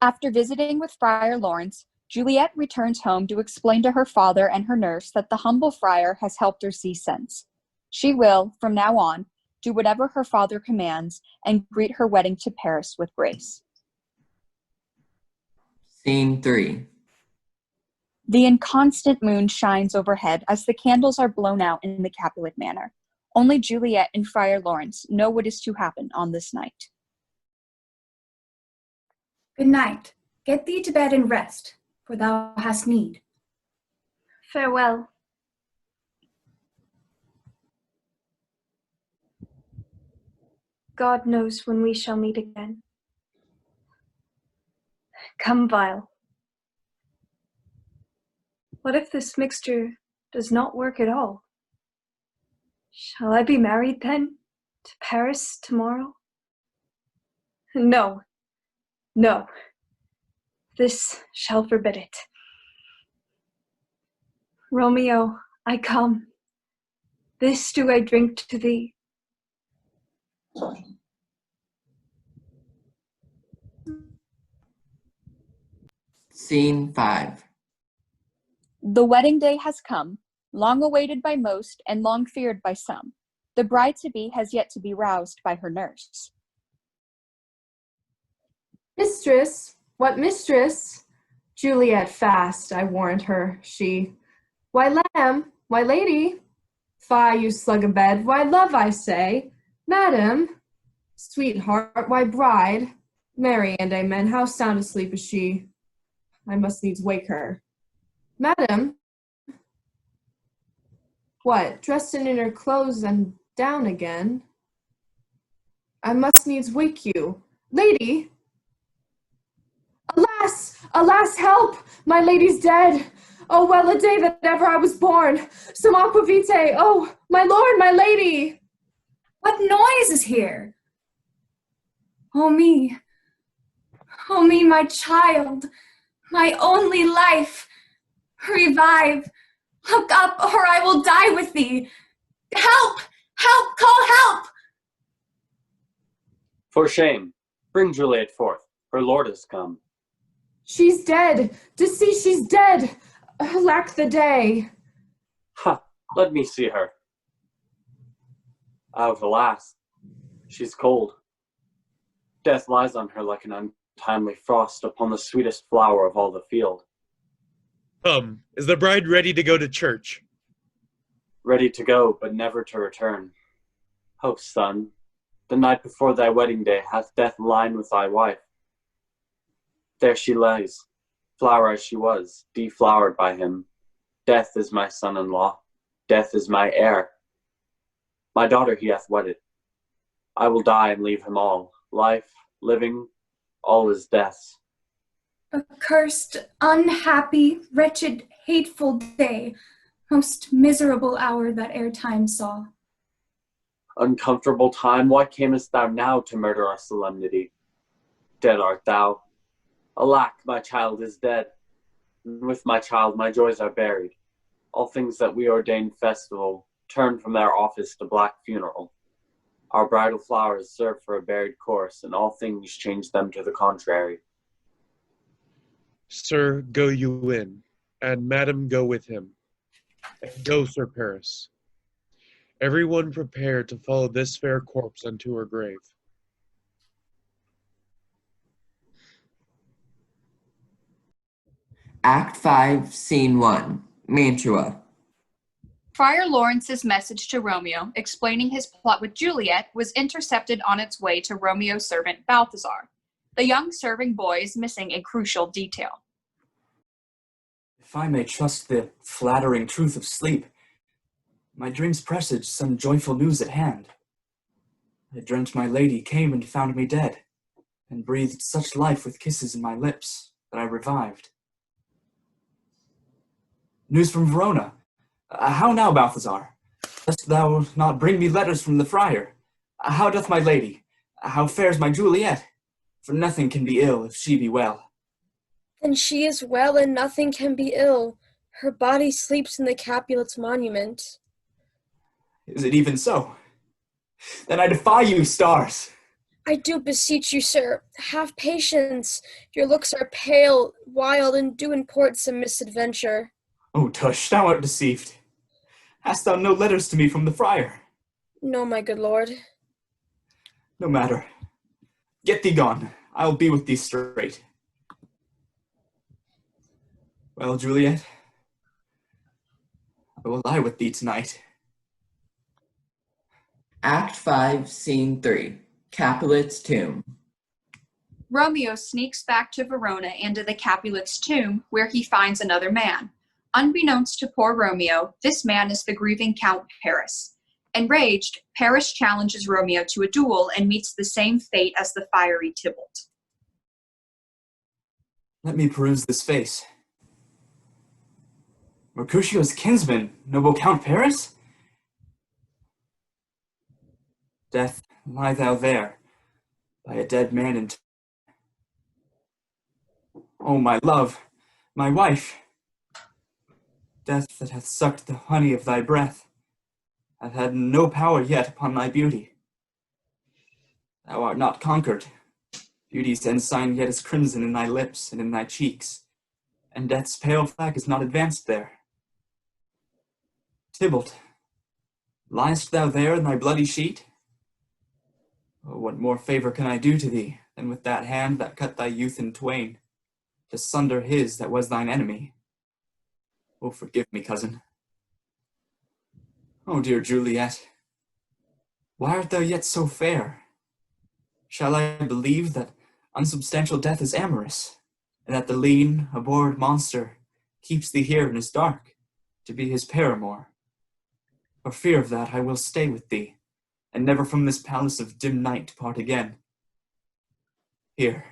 Speaker 17: After visiting with Friar Lawrence, Juliet returns home to explain to her father and her nurse that the humble friar has helped her see sense. She will, from now on, do whatever her father commands and greet her wedding to Paris with grace.
Speaker 1: Scene 3.
Speaker 17: The inconstant moon shines overhead as the candles are blown out in the Capulet manner. Only Juliet and Friar Lawrence know what is to happen on this night.
Speaker 10: Good night. Get thee to bed and rest, for thou hast need.
Speaker 4: Farewell. God knows when we shall meet again. Come, Vile. What if this mixture does not work at all? Shall I be married then to Paris tomorrow? No, no. This shall forbid it. Romeo, I come. This do I drink to thee.
Speaker 1: Scene 5.
Speaker 17: The wedding day has come, long awaited by most and long feared by some. The bride-to-be has yet to be roused by her nurse.
Speaker 15: Mistress, what mistress? Juliet fast, I warrant her, she. Why, lamb, why, lady? Fie, you slug a bed, why, love, I say. Madam, sweetheart, why, bride? Mary and amen, how sound asleep is she? I must needs wake her. Madam? What, dressed in inner clothes and down again? I must needs wake you. Lady! Alas! Alas, help! My lady's dead! Oh, well a day that ever I was born! Some aqua vitae! Oh, my lord, my lady!
Speaker 10: What noise is here? Oh me, my child, my only life. Revive, look up, or I will die with thee. Help, help, call help!
Speaker 12: For shame, bring Juliet forth, her lord has come.
Speaker 15: She's dead! Deceased, she's dead! Lack the day!
Speaker 12: Ha, let me see her. Out, alas, she's cold. Death lies on her like an untimely frost upon the sweetest flower of all the field.
Speaker 14: Is the bride ready to go to church?
Speaker 12: Ready to go, but never to return. Oh, son, the night before thy wedding day hath death lined with thy wife. There she lies, flower as she was, deflowered by him. Death is my son-in-law, death is my heir. My daughter he hath wedded. I will die and leave him all, life, living, all is death's.
Speaker 10: Accursed, unhappy, wretched, hateful day, most miserable hour that e'er time saw.
Speaker 12: Uncomfortable time, why camest thou now to murder our solemnity? Dead art thou. Alack, my child is dead. And with my child my joys are buried. All things that we ordained festival turn from their office to black funeral. Our bridal flowers serve for a buried corse, and all things change them to the contrary.
Speaker 14: Sir, go you in, and madam go with him. And go, Sir Paris. Everyone prepare to follow this fair corpse unto her grave.
Speaker 1: Act 5, Scene 1. Mantua.
Speaker 17: Friar Lawrence's message to Romeo, explaining his plot with Juliet, was intercepted on its way to Romeo's servant Balthazar. The young serving boy is missing a crucial detail.
Speaker 9: If I may trust the flattering truth of sleep, my dreams presaged some joyful news at hand. I dreamt my lady came and found me dead, and breathed such life with kisses in my lips that I revived. News from Verona. How now, Balthazar? Dost thou not bring me letters from the friar? How doth my lady? How fares my Juliet? For nothing can be ill if she be well.
Speaker 6: Then she is well, and nothing can be ill. Her body sleeps in the Capulet's monument.
Speaker 9: Is it even so? Then I defy you, stars.
Speaker 6: I do beseech you, sir, have patience. Your looks are pale, wild, and do import some misadventure.
Speaker 9: Oh, tush, thou art deceived. Hast thou no letters to me from the friar?
Speaker 6: No, my good lord.
Speaker 9: No matter. Get thee gone. I'll be with thee straight. Well, Juliet, I will lie with thee tonight.
Speaker 1: Act 5, Scene 3. Capulet's tomb.
Speaker 17: Romeo sneaks back to Verona and to the Capulet's tomb, where he finds another man. Unbeknownst to poor Romeo, this man is the grieving Count Paris. Enraged, Paris challenges Romeo to a duel and meets the same fate as the fiery Tybalt.
Speaker 9: Let me peruse this face. Mercutio's kinsman, noble Count Paris? Death, lie thou there, by a dead man in Oh, my love, my wife! Death that hath sucked the honey of thy breath, hath had no power yet upon thy beauty. Thou art not conquered. Beauty's ensign yet is crimson in thy lips and in thy cheeks, and death's pale flag is not advanced there. Tybalt, liest thou there in thy bloody sheet? Oh, what more favor can I do to thee than with that hand that cut thy youth in twain, to sunder his that was thine enemy? Oh, forgive me, cousin. Oh, dear Juliet, why art thou yet so fair? Shall I believe that unsubstantial death is amorous, and that the lean, abhorred monster keeps thee here in his dark, to be his paramour? For fear of that, I will stay with thee, and never from this palace of dim night part again. Here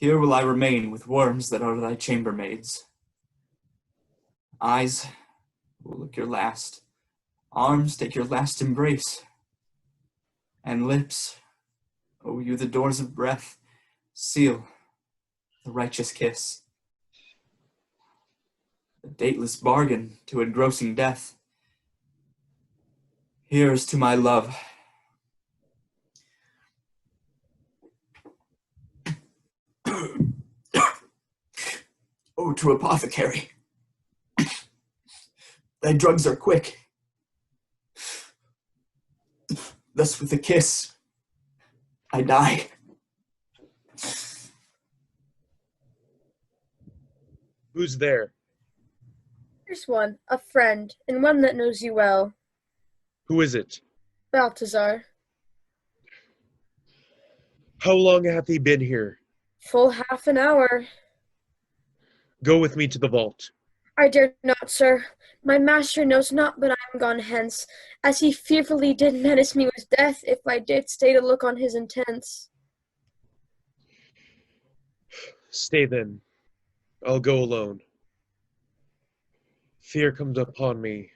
Speaker 9: will I remain with worms that are thy chambermaids. Eyes will look your last, arms take your last embrace, and lips, oh, you the doors of breath, seal the righteous kiss. A dateless bargain to engrossing death. Here's to my love. Oh, to apothecary. Thy drugs are quick. Thus with a kiss, I die.
Speaker 14: Who's there?
Speaker 6: There's one, a friend, and one that knows you well.
Speaker 14: Who is it?
Speaker 6: Balthazar.
Speaker 14: How long hath he been here?
Speaker 6: Full half an hour.
Speaker 14: Go with me to the vault.
Speaker 6: I dare not, sir. My master knows not but I am gone hence, as he fearfully did menace me with death if I did stay to look on his intents.
Speaker 14: Stay then. I'll go alone. Fear comes upon me.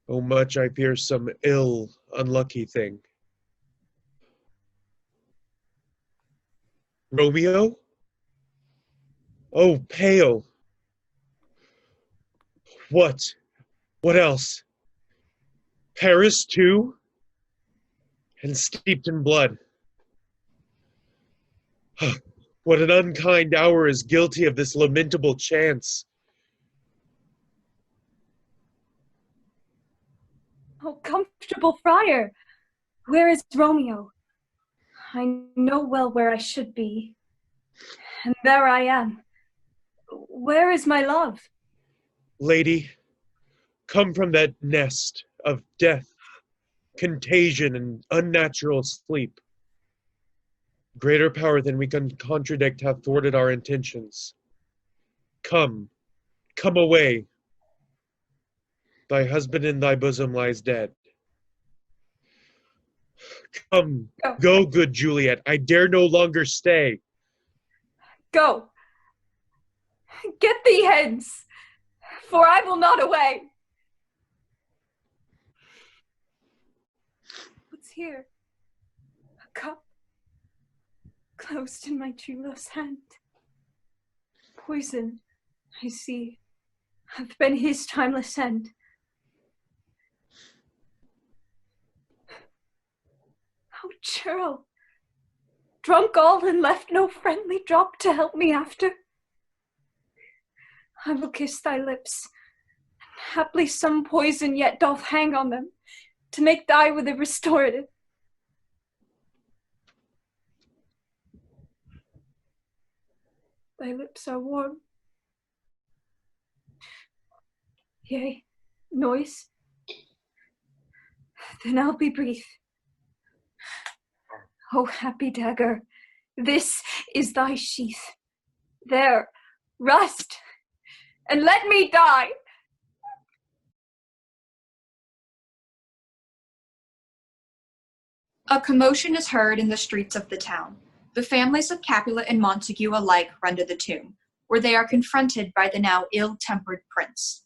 Speaker 14: Oh, much I fear some ill, unlucky thing. Romeo? Oh, pale. What? What else? Paris, too? And steeped in blood. What an unkind hour is guilty of this lamentable chance.
Speaker 4: Oh, comfortable friar, where is Romeo? I know well where I should be, and there I am. Where is my love?
Speaker 14: Lady, come from that nest of death, contagion, and unnatural sleep. Greater power than we can contradict hath thwarted our intentions. Come away. Thy husband in thy bosom lies dead. Come, go, good Juliet. I dare no longer stay.
Speaker 4: Go. Get thee hence, for I will not away. What's here? A cup closed in my true love's hand. Poison, I see, hath been his timeless end. How churl, drunk all and left no friendly drop to help me after. I will kiss thy lips Haply some poison yet doth hang on them, to make thy with a restorative. Thy lips are warm. Yea, noise. Then I'll be brief. O happy dagger, this is thy sheath. There, rust, and let me die.
Speaker 17: A commotion is heard in the streets of the town. The families of Capulet and Montague alike run to the tomb, where they are confronted by the now ill-tempered prince.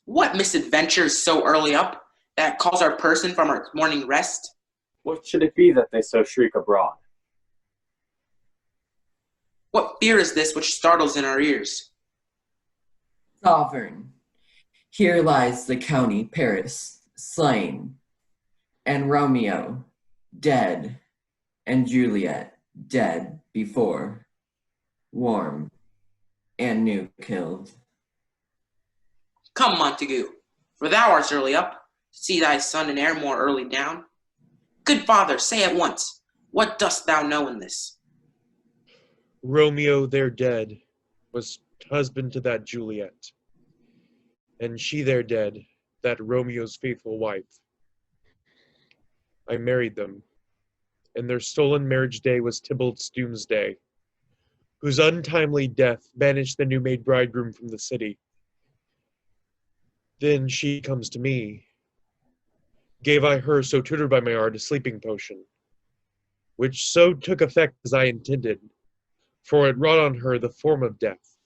Speaker 2: What misadventure is so early up that calls our person from our morning rest?
Speaker 12: What should it be that they so shriek abroad?
Speaker 2: What fear is this which startles in our ears?
Speaker 1: Sovereign, here lies the county Paris, slain, and Romeo, dead, and Juliet, dead before, warm, and new killed.
Speaker 2: Come, Montague, for thou art early up, to see thy son and heir more early down. Good father, say at once, what dost thou know in this?
Speaker 14: Romeo, there dead, was husband to that Juliet, and she there dead, that Romeo's faithful wife. I married them, and their stolen marriage day was Tybalt's doomsday, whose untimely death banished the new-made bridegroom from the city. Then she comes to me. Gave I her, so tutored by my art, a sleeping potion, which so took effect as I intended, for it wrought on her the form of death.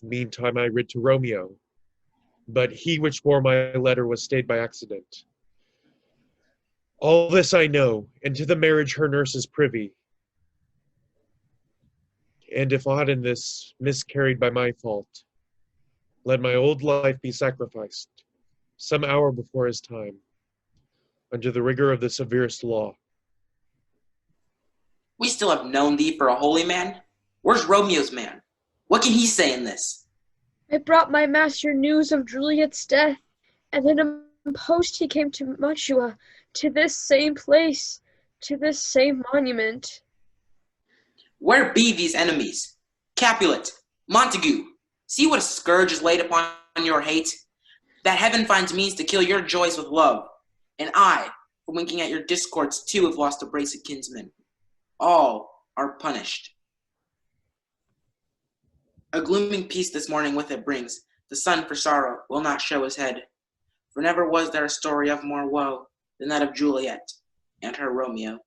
Speaker 14: Meantime I writ to Romeo, but he which bore my letter was stayed by accident. All this I know, and to the marriage her nurse is privy. And if aught in this miscarried by my fault, let my old life be sacrificed, some hour before his time, under the rigor of the severest law.
Speaker 2: We still have known thee for a holy man. Where's Romeo's man? What can he say in this?
Speaker 6: I brought my master news of Juliet's death, and in a post he came to Mantua, to this same place, to this same monument.
Speaker 2: Where be these enemies? Capulet, Montague, see what a scourge is laid upon your hate, that heaven finds means to kill your joys with love, and I, for winking at your discords too, have lost a brace of kinsmen. All are punished. A glooming peace this morning with it brings. The sun for sorrow will not show his head. For never was there a story of more woe than that of Juliet and her Romeo.